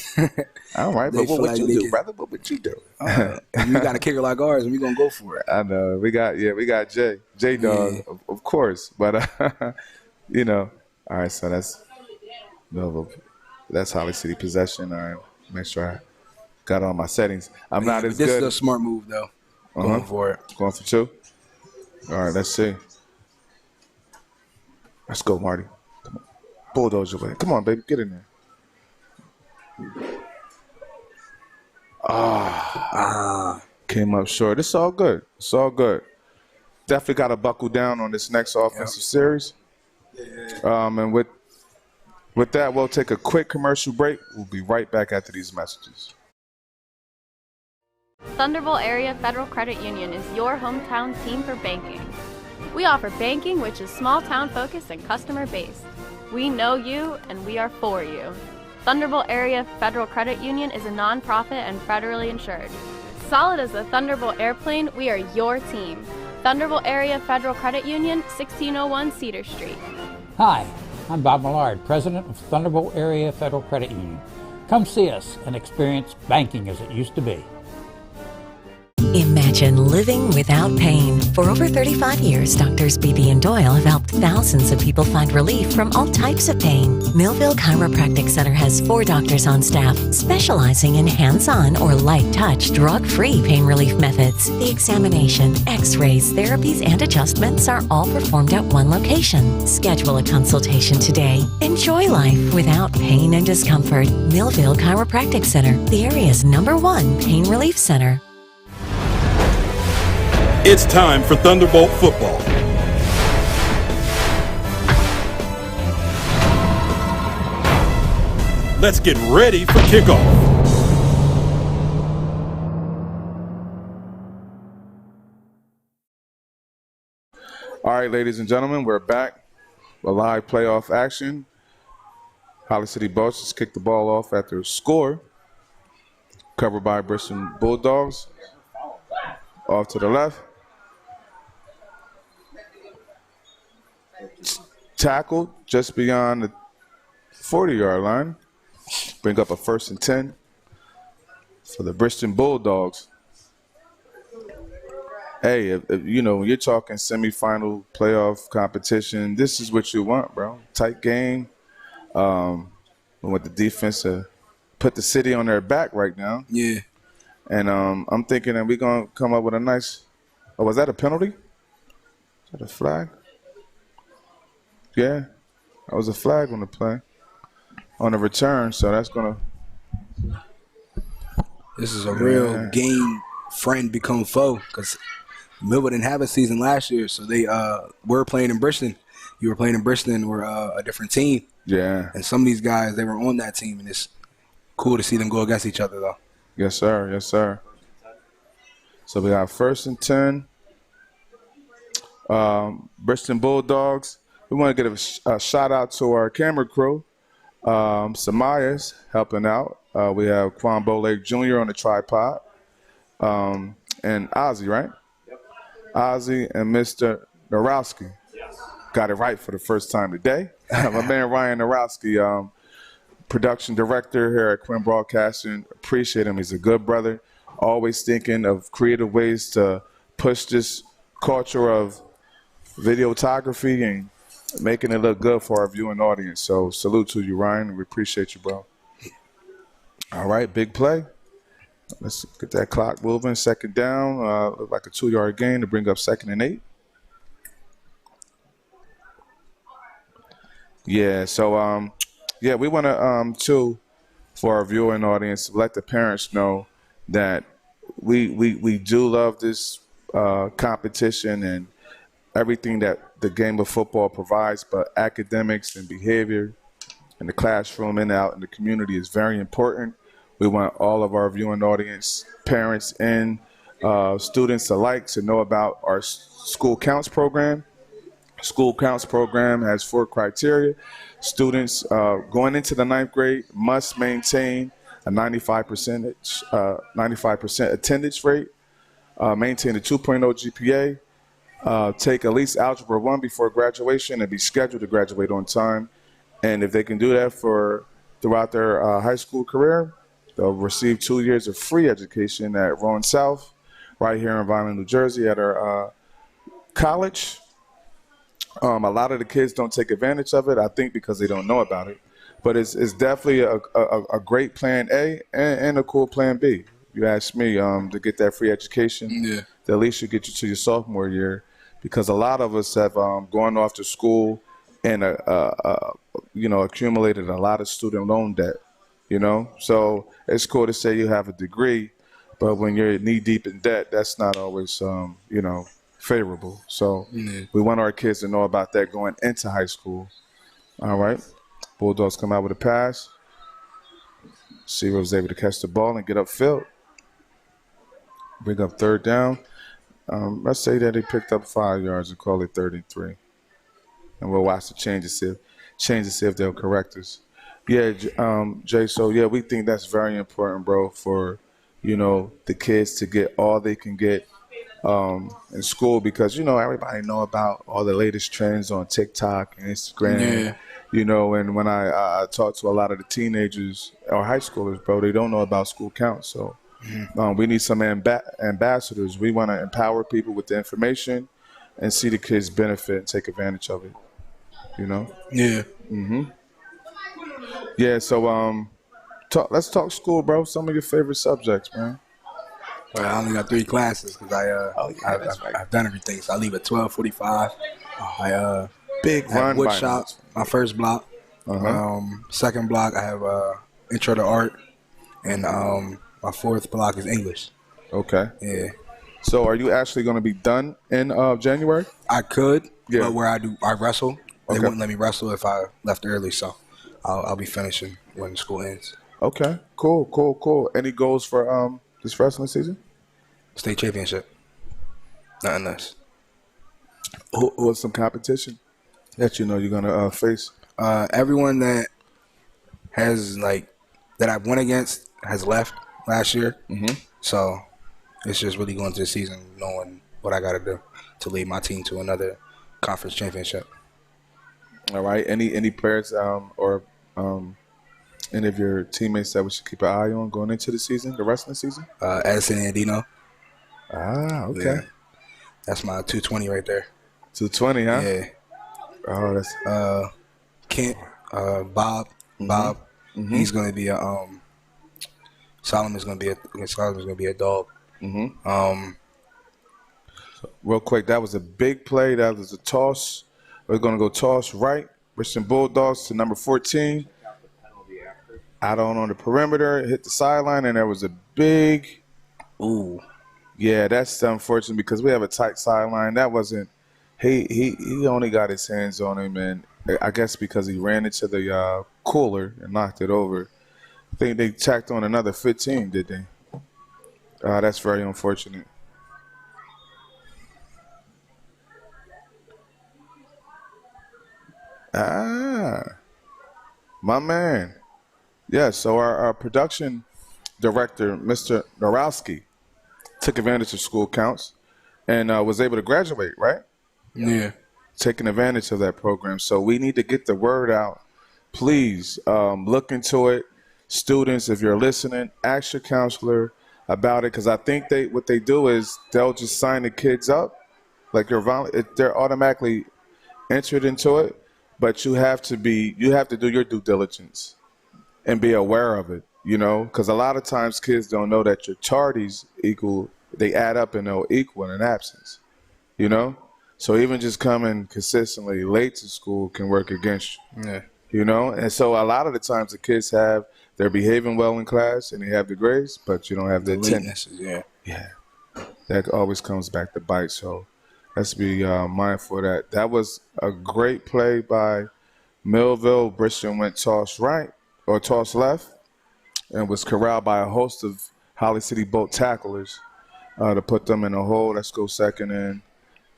All right, but what would you do, brother? What would you do? You got a kicker like ours, and we gonna go for it. I know. We got J Dog, Yeah. of course. But all right. So that's Millville. That's Holly City possession. All right. Make sure I got all my settings. I'm not as This good. is a smart move, though. Going for it. Going for 2. All right. Let's see. Let's go, Marty. Come on. Bulldoze your way. Come on, baby. Get in there. Came up short. It's all good. It's all good. Definitely got to buckle down on this next offensive series. And with that, we'll take a quick commercial break. We'll be right back after these messages. Thunderbolt Area Federal Credit Union is your hometown team for banking. We offer banking which is small town focused and customer based. We know you and we are for you. Thunderbolt Area Federal Credit Union is a nonprofit and federally insured. Solid as a Thunderbolt airplane, we are your team. Thunderbolt Area Federal Credit Union, 1601 Cedar Street. Hi, I'm Bob Millard, President of Thunderbolt Area Federal Credit Union. Come see us and experience banking as it used to be. Imagine living without pain. For over 35 years, Doctors Beebe and Doyle have helped thousands of people find relief from all types of pain. Millville Chiropractic Center has 4 doctors on staff specializing in hands-on or light-touch, drug-free pain relief methods. The examination, x-rays, therapies, and adjustments are all performed at one location. Schedule a consultation today. Enjoy life without pain and discomfort. Millville Chiropractic Center, the area's #1 pain relief center. It's time for Thunderbolt football. Let's get ready for kickoff. All right, ladies and gentlemen, we're back. A live playoff action. Holly City Bolts just kicked the ball off after a score. Covered by Bridgeton Bulldogs. Off to the left. Tackled just beyond the 40-yard line. Bring up a 1st and 10 for the Bridgeton Bulldogs. Hey, if when you're talking semifinal playoff competition, this is what you want, bro. Tight game. With the defense put the city on their back right now. Yeah. And I'm thinking that we're going to come up with a nice – oh, was that a penalty? Is that a flag? Yeah, that was a flag on the play, on the return, so that's going to – This is a real game friend become foe, because Millville didn't have a season last year, so they were playing in Bridgeton. You were playing in Bridgeton. We're a different team. Yeah. And some of these guys, they were on that team, and it's cool to see them go against each other, though. Yes, sir. Yes, sir. So we got 1st and 10. Bridgeton Bulldogs. We want to give a shout out to our camera crew. Samaya's helping out. We have Kwambo Lake Jr. on the tripod. And Ozzy, right? Yep. Ozzy and Mr. Narowski. Yes. Got it right for the first time today. My man Ryan Narowski, production director here at Quinn Broadcasting. Appreciate him. He's a good brother. Always thinking of creative ways to push this culture of videography and making it look good for our viewing audience. So salute to you, Ryan. We appreciate you, bro. All right, big play. Let's get that clock moving. Second down, look like a 2-yard gain to bring up 2nd and 8. Yeah, so we want to too, for our viewing audience, let the parents know that we do love this competition and everything that the game of football provides, but academics and behavior in the classroom and out in the community is very important. We want all of our viewing audience, parents and students alike, to know about our School Counts program. School Counts program has 4 criteria. Students going into the 9th grade must maintain a 95% attendance rate, maintain a 2.0 GPA, take at least Algebra 1 before graduation, and be scheduled to graduate on time. And if they can do that throughout their high school career, they'll receive 2 years of free education at Rowan South, right here in Vineland, New Jersey, at our college. A lot of the kids don't take advantage of it, I think, because they don't know about it. But it's definitely a great plan A and a cool plan B. You ask me, to get that free education, that at least should get you to your sophomore year, because a lot of us have gone off to school and accumulated a lot of student loan debt. So it's cool to say you have a degree, but when you're knee deep in debt, that's not always favorable. So we want our kids to know about that going into high school. All right. Bulldogs come out with a pass. Seaver was able to catch the ball and get upfield. Bring up 3rd down. Let's say that he picked up 5 yards and call it 3rd and 3. And we'll watch the changes, see if they'll correct us. Yeah, Jay, so yeah, we think that's very important, bro, for, the kids to get all they can get in school, because everybody know about all the latest trends on TikTok and Instagram. And when I talk to a lot of the teenagers or high schoolers, bro, they don't know about School Counts. So we need some ambassadors. We want to empower people with the information and see the kids benefit and take advantage of it. Yeah. So let's talk school, bro. Some of your favorite subjects, man. Well, I only got 3 classes because I've done everything. So I leave at 12:45. I big run wood shop, my first block. Second block, I have intro to art, and my 4th block is English. Okay. Yeah. So are you actually going to be done in January? I could, but where I wrestle, they Okay. wouldn't let me wrestle if I left early. So I'll be finishing when school ends. Okay. Cool. Any goals for this wrestling season? State championship. Nothing less. What's some competition that you're going to face? Everyone that has that I went against has left last year. So it's just really going to the season knowing what I got to do to lead my team to another conference championship. All right. Any players or any of your teammates that we should keep an eye on going into the season, the wrestling season? Edison Andino. Okay. Yeah. That's my 220 right there. 220, huh? Yeah. Oh, that's Kent, Bob. He's going to be a Solomon's going to be a dog. Real quick, that was a big play. That was a toss. We're going to go toss right. Bridgeton Bulldogs to number 14. Out on the perimeter, hit the sideline, and there was a big – ooh. Yeah, that's unfortunate because we have a tight sideline. That wasn't – he only got his hands on him, and I guess because he ran into the cooler and knocked it over. I think they tacked on another 15, did they? That's very unfortunate. My man. Yeah, so our production director, Mr. Narowski, took advantage of School Counts and was able to graduate, right? Yeah. taking advantage of that program. So we need to get the word out. Please look into it. Students, if you're listening, ask your counselor about it, because I think what they do is they'll just sign the kids up. Like they're automatically entered into it, but you have to do your due diligence and be aware of it, because a lot of times kids don't know that your tardies they add up and they'll equal in absence, So even just coming consistently late to school can work against you, And so a lot of the times the kids they're behaving well in class and they have the grades, but you don't have the attendance. Yeah. That always comes back to bite, so let's be mindful of that. That was a great play by Millville. Bridgeton went toss right or toss left and was corralled by a host of Holly City Boat tacklers to put them in a hole. Let's go 2nd and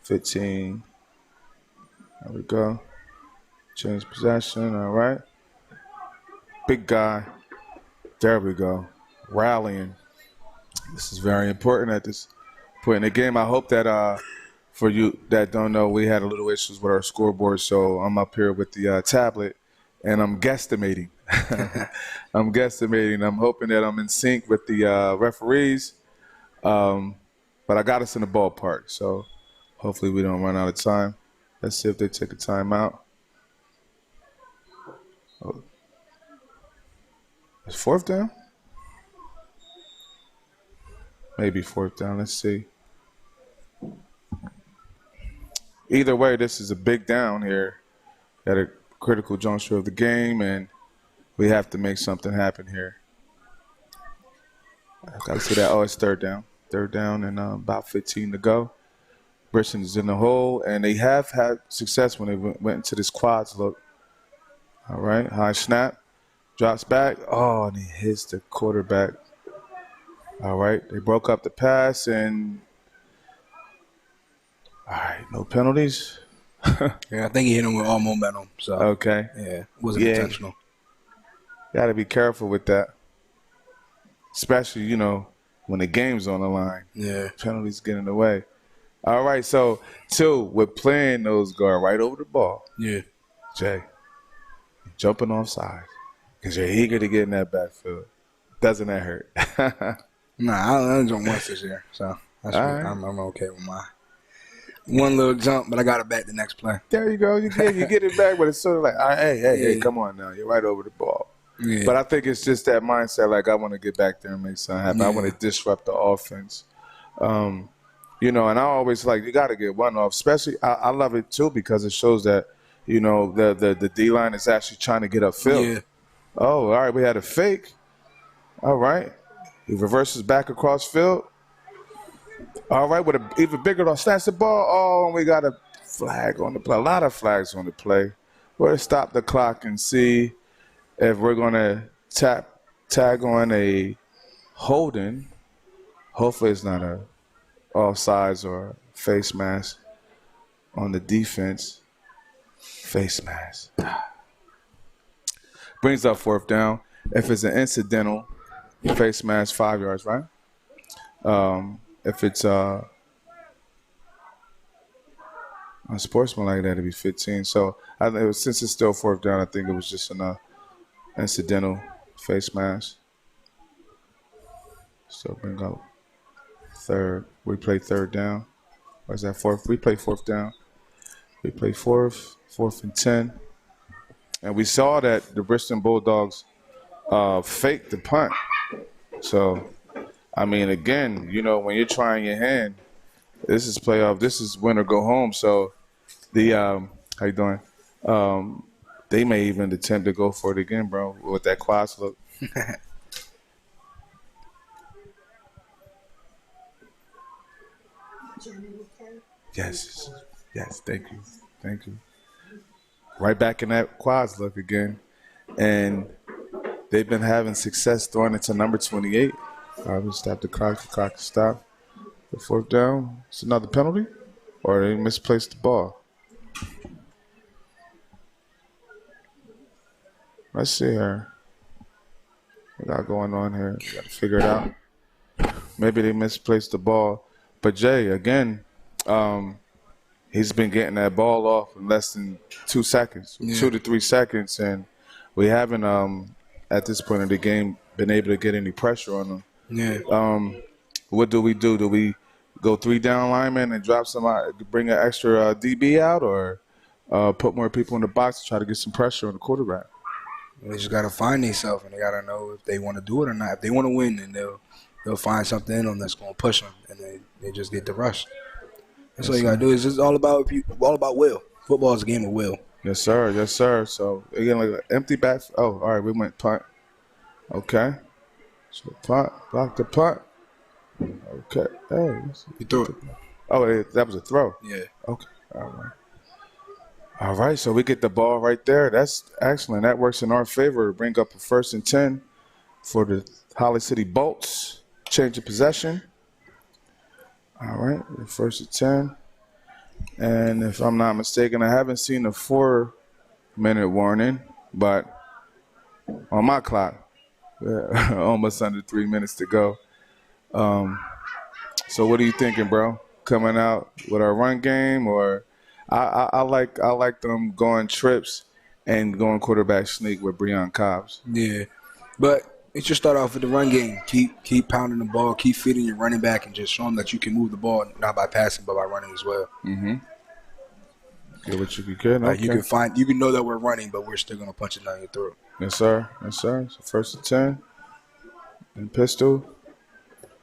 15. There we go. Change possession. All right. Big guy. There we go. Rallying. This is very important at this point in the game. I hope that for you that don't know, we had a little issues with our scoreboard, so I'm up here with the tablet, and I'm guesstimating. I'm hoping that I'm in sync with the referees, but I got us in the ballpark, so hopefully we don't run out of time. Let's see if they take a timeout. Oh. It's 4th down? Maybe 4th down. Let's see. Either way, this is a big down here at a critical juncture of the game, and we have to make something happen here. I got to see that. Oh, it's 3rd down. 3rd down and about 15 to go. Bridgeton is in the hole, and they have had success when they went into this quads look. All right, high snap. Drops back. Oh, and he hits the quarterback. All right, they broke up the pass, and all right, no penalties. Yeah, I think he hit him with all momentum. So okay, yeah, it wasn't intentional. Got to be careful with that, especially when the game's on the line. Yeah, penalties get in the way. All right, so 2, we're playing those guard right over the ball. Yeah, Jay, jumping off sides because you're eager to get in that backfield. Doesn't that hurt? Nah, I only jumped once this year, so that's right. I'm okay with my one little jump, but I got it back the next play. There you go. You get it back, but it's sort of like, hey, come on now. You're right over the ball. Yeah. But I think it's just that mindset, like I want to get back there and make something happen. I want to disrupt the offense. And I always you got to get one off. Especially, I love it too because it shows that, the D-line is actually trying to get upfield. Yeah. Oh, all right, we had a fake. All right. He reverses back across field. All right, with an even bigger one, snatch the ball. Oh, and we got a flag on the play. A lot of flags on the play. We're going to stop the clock and see if we're going to tag on a holding. Hopefully it's not a offsides or face mask on the defense. Face mask. Brings up 4th down. If it's an incidental, face mask 5 yards, right? If it's unsportsmanlike, that'd be 15. So since it's still 4th down, I think it was just an incidental face mask. So bring up 3rd. We play 3rd down. Or is that 4th? We play 4th down. We play 4th and 10. And we saw that the Bridgeton Bulldogs faked the punt. So, I mean, again, when you're trying your hand, this is playoff. This is win or go home. So, how you doing? They may even attempt to go for it again, bro, with that quads look. Yes, thank you. Right back in that quads look again. And they've been having success throwing it to number 28. We stop the clock stop. The 4th down. It's another penalty? Or they misplaced the ball? Let's see here. What we got going on here? We got to figure it out. Maybe they misplaced the ball. But Jay, again, he's been getting that ball off in less than 2 seconds, 2 to 3 seconds, and we haven't at this point in the game been able to get any pressure on him. Yeah. What do we do? Do we go 3 down linemen and drop somebody, bring an extra DB out, or put more people in the box to try to get some pressure on the quarterback? They just got to find themselves, and they got to know if they want to do it or not. If they want to win, then they'll find something in them that's going to push them, and they just get the rush. That's all you got to do. It's just all about will. Football is a game of will. Yes, sir. Yes, sir. So, again, like an empty back. Oh, all right, we went punt. Okay. So, punt. Block the punt. Okay. Hey. You threw it. Oh, that was a throw. Yeah. Okay. All right. All right, so we get the ball right there. That's excellent. That works in our favor. Bring up a 1st and 10 for the Holly City Bolts. Change of possession. All right, 1st and 10. And if I'm not mistaken, I haven't seen a 4-minute warning, but on my clock, almost under 3 minutes to go. So what are you thinking, bro? Coming out with our run game, or I like them going trips and going quarterback sneak with Breon Cobbs. Yeah, but it should start off with the run game. Keep pounding the ball, keep feeding your running back, and just show them that you can move the ball, not by passing, but by running as well. Mm-hmm. Get what you can. Like you can know that we're running, but we're still gonna punch it down your throat. Yes, sir. Yes, sir. So 1st and 10, and pistol.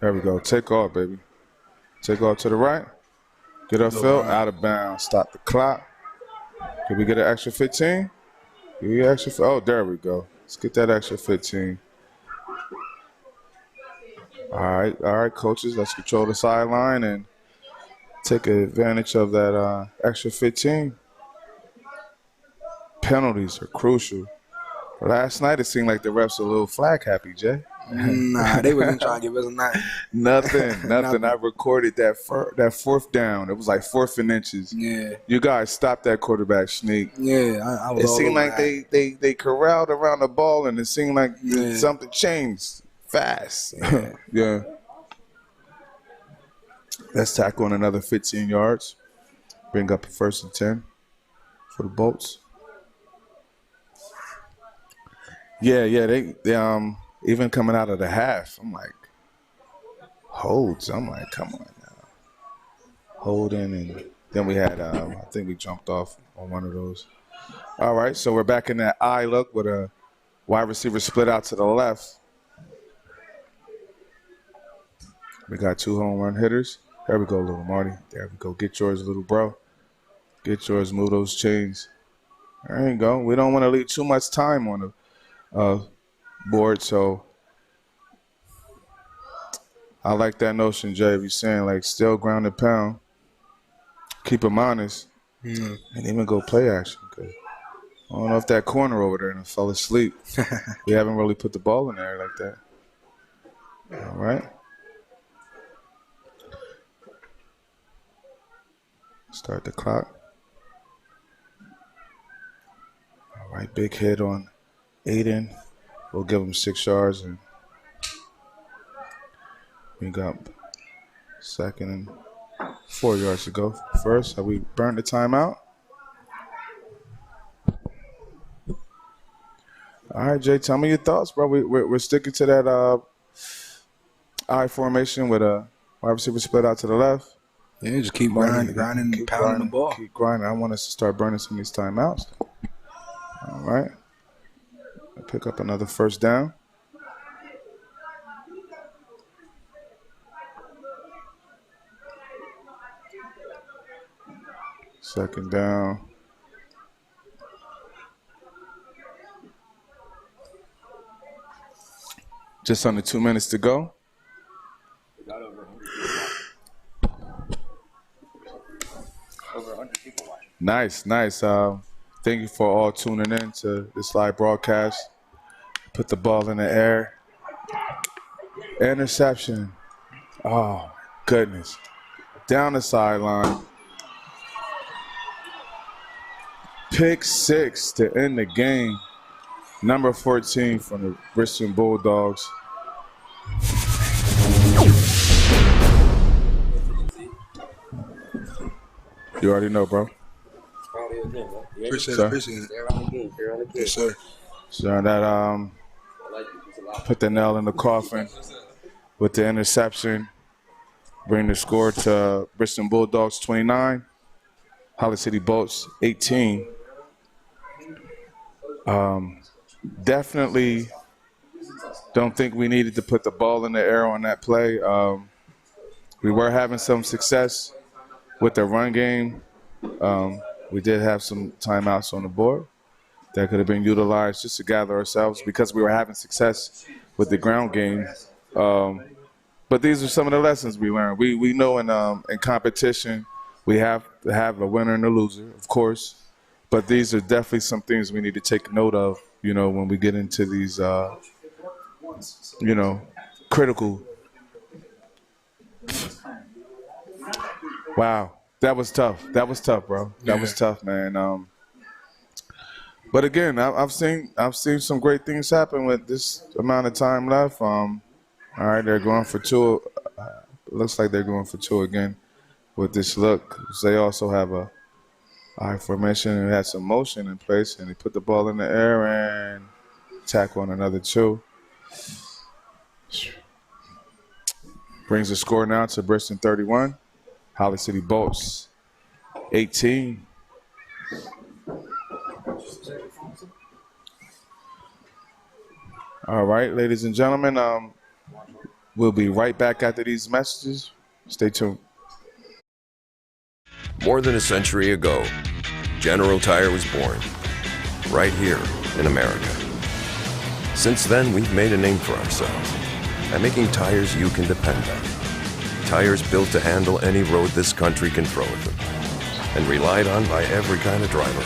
There we go. Take off, baby. Take off to the right. Get upfield, out of bounds. Stop the clock. Can we get an extra 15? Can we get extra? Oh, there we go. Let's get that extra 15. All right, coaches. Let's control the sideline and take advantage of that extra 15. Penalties are crucial. Last night it seemed like the refs were a little flag happy, Jay. Nah, they wasn't trying to give us a night. Nothing. I recorded that 4th down. It was like 4th and inches. Yeah. You guys stopped that quarterback sneak. Yeah, I was. It seemed like they corralled around the ball, and it seemed like something changed fast. Yeah. Let's tackle on another 15 yards. Bring up a 1st and 10 for the Bolts. Yeah. They even coming out of the half, I'm like, holds. I'm like, come on now. Holding, and then we had, I think we jumped off on one of those. All right, so we're back in that eye look with a wide receiver split out to the left. We got 2 home run hitters. There we go, little Marty. There we go. Get yours, little bro. Get yours, move those chains. There you go. We don't want to leave too much time on the board, so I like that notion, Jay. If you're saying like still ground and pound, keep them honest, and even go play action. Cause I don't know if that corner over there and fell asleep. We haven't really put the ball in there like that. All right. Start the clock. All right, big hit on Aiden. We'll give him 6 yards, and we got 2nd and 4 yards to go. First, have we burned the timeout? All right, Jay, tell me your thoughts, bro. We're sticking to that I formation with a wide receiver split out to the left. Yeah, just keep grinding, pounding the ball. Keep grinding. I want us to start burning some of these timeouts. All right. Pick up another 1st down. Second down. Just under 2 minutes to go. Nice. Thank you for all tuning in to this live broadcast. Put the ball in the air. Interception. Oh, goodness. Down the sideline. Pick 6 to end the game. Number 14 from the Bridgeton Bulldogs. You already know, bro. Appreciate Sir. it. Yes, sir. So that put the nail in the coffin with the interception. Bring the score to Bridgeton Bulldogs 29, Holly City Bolts 18. Definitely don't think we needed to put the ball in the air on that play. We were having some success with the run game. We did have some timeouts on the board that could have been utilized just to gather ourselves because we were having success with the ground game. But these are some of the lessons we learned. We know in competition we have to have a winner and a loser, of course. But these are definitely some things we need to take note of, when we get into these, critical. Wow, that was tough. That was tough, bro. That was tough, man. But again, I've seen some great things happen with this amount of time left. All right, they're going for two. Looks like they're going for two again with this look. They also have a high formation and had some motion in place, and they put the ball in the air and tackle on another two. Brings the score now to Bridgeton 31, Holly City Bolts 18. All right, ladies and gentlemen, we'll be right back after these messages. Stay tuned. More than a century ago, General Tire was born, right here in America. Since then, we've made a name for ourselves by making tires you can depend on. Tires built to handle any road this country can throw at them, and relied on by every kind of driver.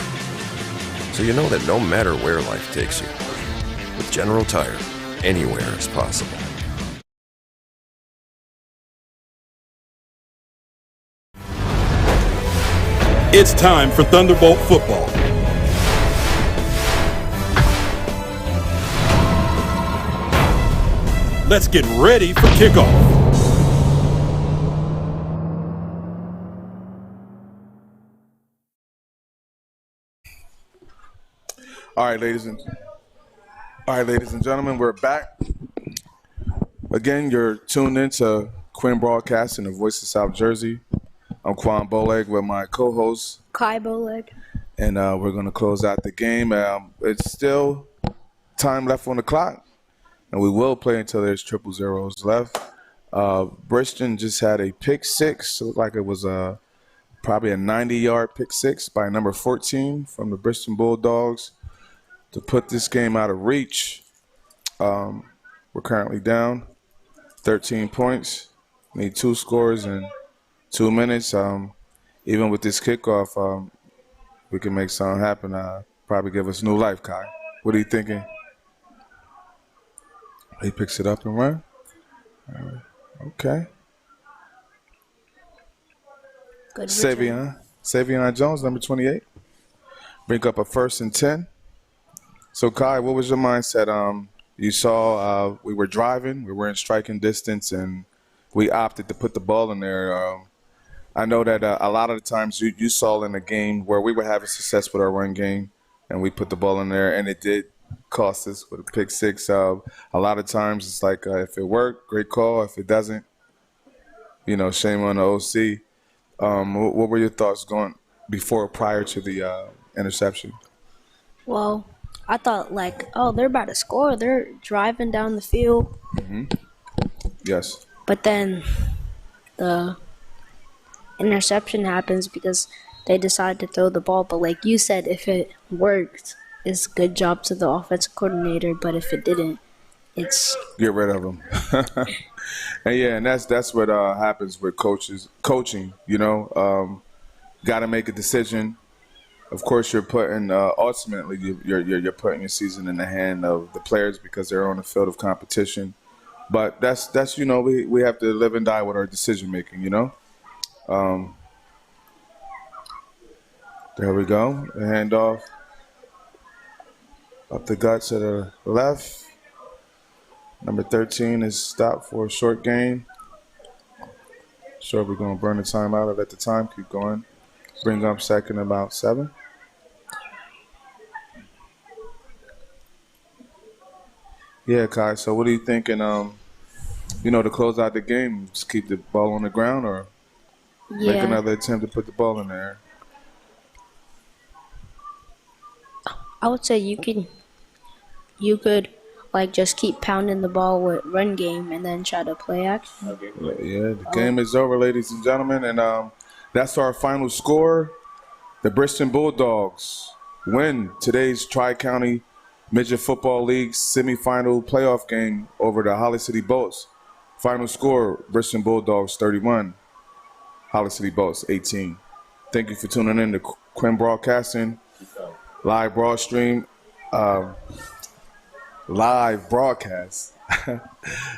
So you know that no matter where life takes you, with General Tire, anywhere is possible. It's time for Thunderbolt football. Let's get ready for kickoff. All right, ladies and gentlemen, we're back. Again, you're tuned into Quinn Broadcasting, the voice of South Jersey. I'm Quan Boleg with my co-host, Kai Boleg. and we're going to close out the game. It's still time left on the clock, and we will play until there's 0-0 left. Bridgeton just had a pick six. It looked like it was probably a 90-yard pick six by number 14 from the Bridgeton Bulldogs to put this game out of reach. We're currently down 13 points. Need 2 scores in 2 minutes. Even with this kickoff, we can make something happen. Probably give us new life, Kai. What are you thinking? He picks it up and run. Okay. Good Savion Jones, number 28. Bring up a 1st and 10. So, Kai, what was your mindset? You saw we were driving, we were in striking distance, and we opted to put the ball in there. I know that a lot of the times you saw in the game where we were having success with our run game, and we put the ball in there, and it did cost us with a pick six. A lot of times it's like if it worked, great call. If it doesn't, shame on the OC. What were your thoughts going prior to the interception? Well, I thought they're about to score. They're driving down the field. Mm-hmm. Yes. But then the interception happens because they decide to throw the ball. But like you said, if it worked, it's good job to the offensive coordinator. But if it didn't, it's get rid of them. and that's what happens with coaching. Got to make a decision. Of course, you're putting ultimately you're putting your season in the hand of the players because they're on the field of competition. But that's we have to live and die with our decision making. There we go. The handoff up the gut to the left. Number 13 is stopped for a short gain. Sure, we're going to burn the time out or let the time keep going. Bring up second about 7. Yeah, Kai. So what are you thinking? To close out the game, just keep the ball on the ground or make Yeah, another attempt to put the ball in there. I would say you could like just keep pounding the ball with run game and then try to play action. Yeah, the game is over, ladies and gentlemen, and that's our final score. The Bridgeton Bulldogs win today's Tri-County Midget Football League semifinal playoff game over the Holly City Bolts. Final score: Bridgeton Bulldogs 31, Holly City Bolts 18. Thank you for tuning in to Quinn Broadcasting live broad stream. Live broadcast.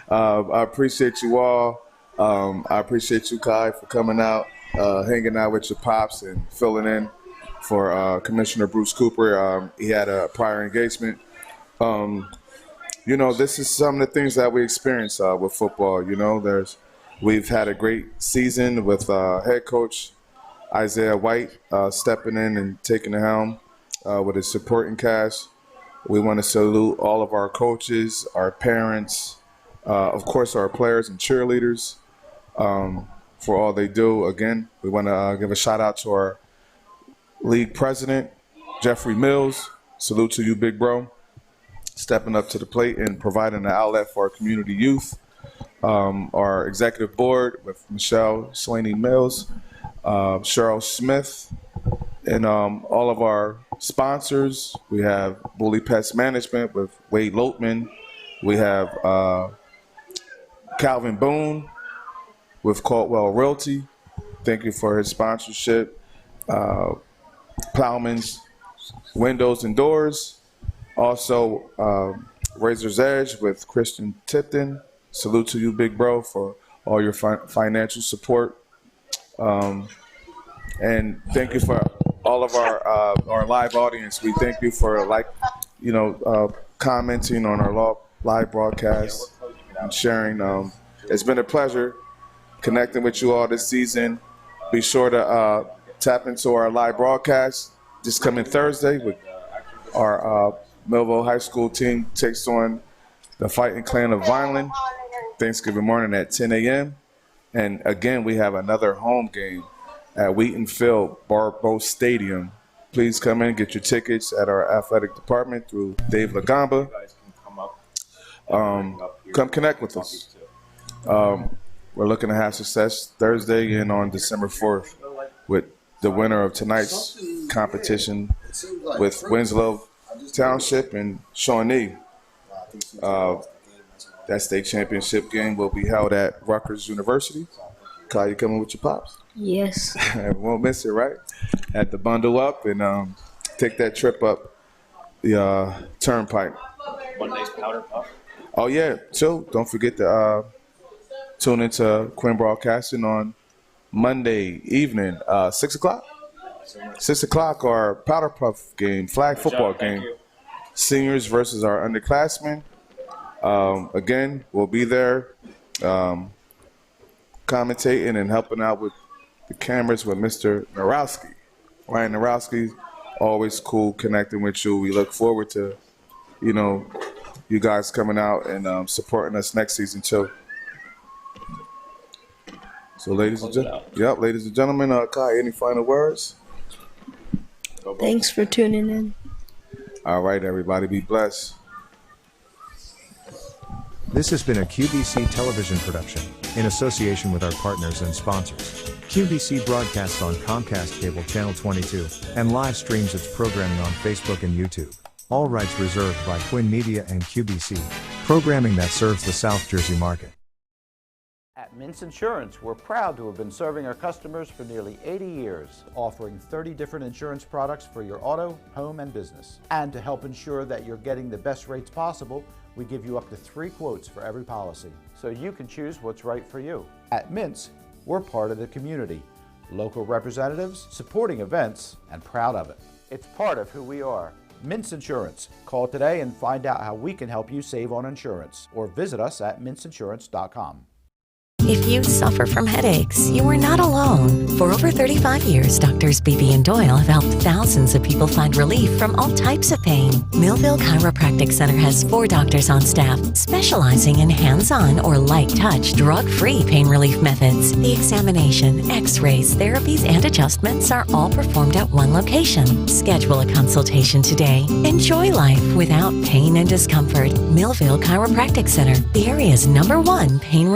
I appreciate you all. I appreciate you, Kai, for coming out, hanging out with your pops and filling in for Commissioner Bruce Cooper. He had a prior engagement. This is some of the things that we experience with football. We've had a great season with head coach Isaiah White stepping in and taking the helm with his supporting cast. We want to salute all of our coaches, our parents, of course, our players and cheerleaders for all they do. Again, we want to give a shout out to our league president, Jeffrey Mills. Salute to you, big bro, stepping up to the plate and providing an outlet for our community youth. Our executive board with Michelle Slaney Mills, Cheryl Smith, and all of our sponsors. We have Bully Pest Management with Wade Loatman. We have Calvin Boone with Caldwell Realty. Thank you for his sponsorship. Plowman's Windows and Doors. Also, Razor's Edge with Christian Tipton. Salute to you, big bro, for all your financial support. And thank you for all of our live audience. We thank you for commenting on our live broadcast and sharing. It's been a pleasure connecting with you all this season. Be sure to tap into our live broadcast this coming Thursday with our Millville High School team takes on the Fighting Clan of Vineland Thanksgiving morning at 10 a.m. And again, we have another home game at Wheaton Field, Barbeau Stadium. Please come in and get your tickets at our athletic department through Dave Lagamba. Come connect with us. We're looking to have success Thursday and on December 4th with the winner of tonight's competition with Winslow Township and Shawnee. That state championship game will be held at Rutgers University. Kyle, you coming with your pops? Yes. Won't miss it, right? Had to bundle up and take that trip up the turnpike. Monday's powder puff. Oh, yeah. So don't forget to tune into Quinn Broadcasting on Monday evening, 6 o'clock. 6 o'clock, our powder puff game, flag football game. Seniors versus our underclassmen. Again, we'll be there commentating and helping out with the cameras with Mr. Narowski. Ryan Narowski, always cool connecting with you. We look forward to, you guys coming out and supporting us next season too. So, ladies and gentlemen, Kai, any final words? Thanks for tuning in. All right, everybody, be blessed. This has been a QBC television production, in association with our partners and sponsors. QBC broadcasts on Comcast Cable Channel 22, and live streams its programming on Facebook and YouTube. All rights reserved by Quinn Media and QBC, programming that serves the South Jersey market. At Mintz Insurance, we're proud to have been serving our customers for nearly 80 years, offering 30 different insurance products for your auto, home, and business. And to help ensure that you're getting the best rates possible, we give you up to 3 quotes for every policy, so you can choose what's right for you. At Mintz, we're part of the community, local representatives, supporting events, and proud of it. It's part of who we are. Mintz Insurance. Call today and find out how we can help you save on insurance, or visit us at mintzinsurance.com. If you suffer from headaches, you are not alone. For over 35 years, Doctors Beebe and Doyle have helped thousands of people find relief from all types of pain. Millville Chiropractic Center has 4 doctors on staff specializing in hands-on or light-touch, drug-free pain relief methods. The examination, x-rays, therapies, and adjustments are all performed at one location. Schedule a consultation today. Enjoy life without pain and discomfort. Millville Chiropractic Center, the area's #1 pain relief